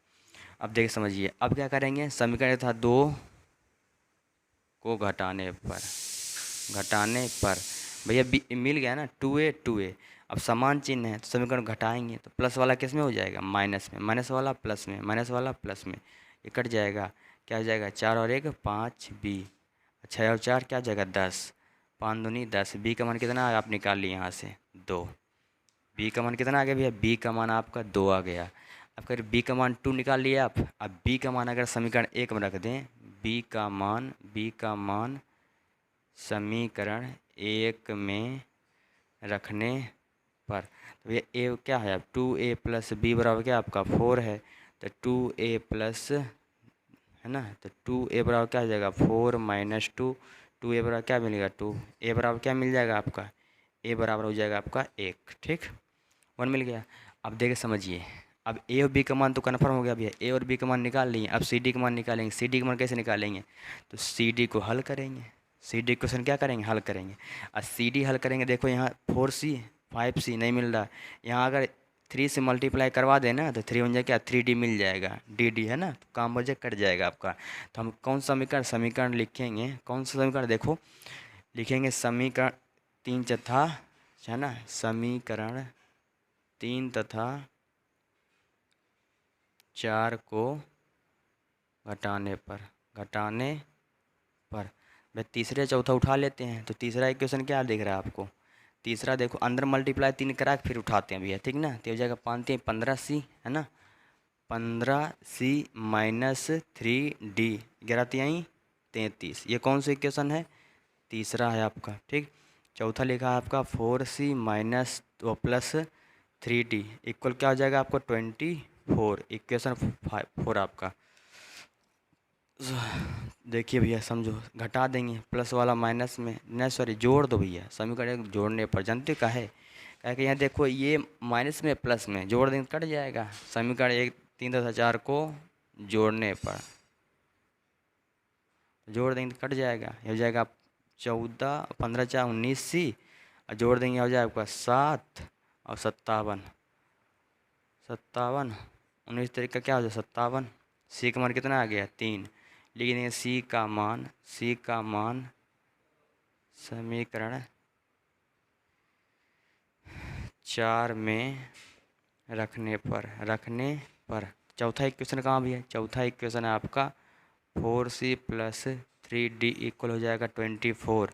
[SPEAKER 1] अब देखिए समझिए, अब क्या करेंगे? समीकरण था 2 को घटाने पर भैया मिल गया ना, 2a। अब समान चिन्ह है तो समीकरण घटाएंगे तो प्लस वाला किस में हो जाएगा? माइनस में, माइनस वाला प्लस में, माइनस वाला प्लस में, ये कट जाएगा। क्या हो जाएगा? 4 और 1 5b, 6 और 4 क्या हो जाएगा? 10, 5 दूनी 10। बी का मान कितना आप निकाल लिए यहाँ से? 2। बी का मान कितना आ गया भैया? बी का मान आपका 2 आ गया। अब अगर बी का मान 2 निकाल लिए आप, अब बी का मान अगर समीकरण 1 में रख दें, बी का मान समीकरण 1 में रखने पर, तो ये ए क्या है? अब 2a + b = क्या? आपका 4 है, तो 2a प्लस है ना, तो 2a = क्या हो जाएगा? 4 - 2। 2a = क्या मिलेगा? 2। a = क्या मिल जाएगा आपका? a बराबर हो जाएगा आपका 1। ठीक, 1 मिल गया। अब देखिए समझिए, अब ए और बी का मान तो कन्फर्म हो गया भैया, ए और बी का मान निकाल लिए। अब सी डी का मान निकालेंगे। सी डी का मान कैसे निकालेंगे? तो सी डी को हल करेंगे। सी डी क्वेश्चन क्या करेंगे? हल करेंगे। और सी डी हल करेंगे, देखो यहाँ 4c 5c नहीं मिल रहा, यहाँ अगर 3 से मल्टीप्लाई करवा देना तो 3 बन जाएगा क्या? 3d मिल जाएगा, डी है ना, तो काम बजे कट जाएगा आपका। तो हम कौन सा समीकरण लिखेंगे? कौन सा समीकरण? देखो लिखेंगे समीकरण 3 तथा, है ना, समीकरण 3 तथा 4 को घटाने पर भाई तीसरे चौथा उठा लेते हैं। तो तीसरा इक्वेशन क्या दिख रहा है आपको? तीसरा देखो अंदर मल्टीप्लाई 3 करा के फिर उठाते हैं भैया, ठीक ना, तो हो जाएगा 5 3 15c, है ना, 15c - 3d 11 3 33। ये कौन सा इक्वेशन है? तीसरा है आपका। ठीक, चौथा लिखा है आपका 4c + 3d इक्वल क्या हो जाएगा आपको? 24। इक्वेशन 4 आपका। देखिए भैया समझो, घटा देंगे प्लस वाला माइनस में, नहीं सॉरी जोड़ दो भैया, समीकरण जोड़ने पर जानते का है कि यहाँ देखो ये माइनस में प्लस में जोड़ देंगे कट जाएगा। समीकरण 1 3 10 4 को जोड़ने पर जोड़ देंगे तो कट जाएगा, ये हो जाएगा 14 15 4 19 सी, और जोड़ देंगे हो जाएगा आपका 7 और 57 57 19 तरीका क्या हो जाए 57। सी का मान कितना आ गया 3, लिख देंगे सी का मान समीकरण 4 में रखने पर चौथा इक्वेशन कहाँ भी है, चौथा इक्वेशन है आपका 4c प्लस 3d इक्वल हो जाएगा 24।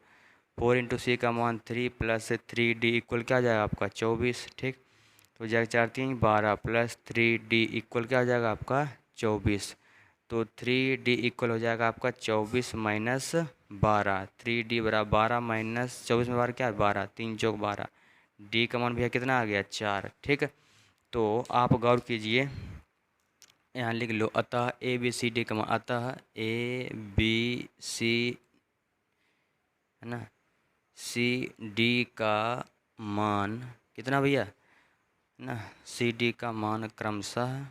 [SPEAKER 1] 4 इंटू सी का मान 3 प्लस 3d इक्वल क्या आ जाएगा आपका 24। ठीक, तो जाएगा 4 3 12 प्लस 3d इक्वल क्या आ जाएगा आपका 24। तो 3d इक्वल हो जाएगा आपका 24 माइनस 12, 3d बराबर 12 माइनस 24 में 12 क्या है 12, 3 चौक 12, डी का मान भैया कितना आ गया 4। ठीक, तो आप गौर कीजिए, यहाँ लिख लो, अतः ए बी सी डी का मान, अतः ए बी सी है ना सी डी का मान कितना भैया ना, सी डी का मान क्रमशः,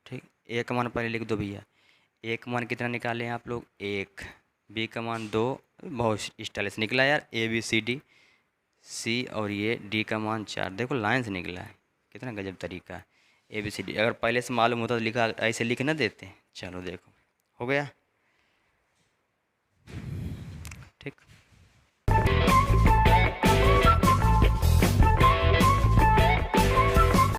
[SPEAKER 1] ठीक, ए का मान पहले लिख दो भैया, ए का मान कितना निकाले हैं आप लोग 1, बी का मान 2, बहुत स्टाइल से निकला यार, A B C D C, और ये डी का मान 4, देखो लाइन से निकला है, कितना गजब तरीका है। ए बी सी डी अगर पहले से मालूम होता तो लिखा ऐसे लिख ना देते। चलो देखो हो गया। ठीक।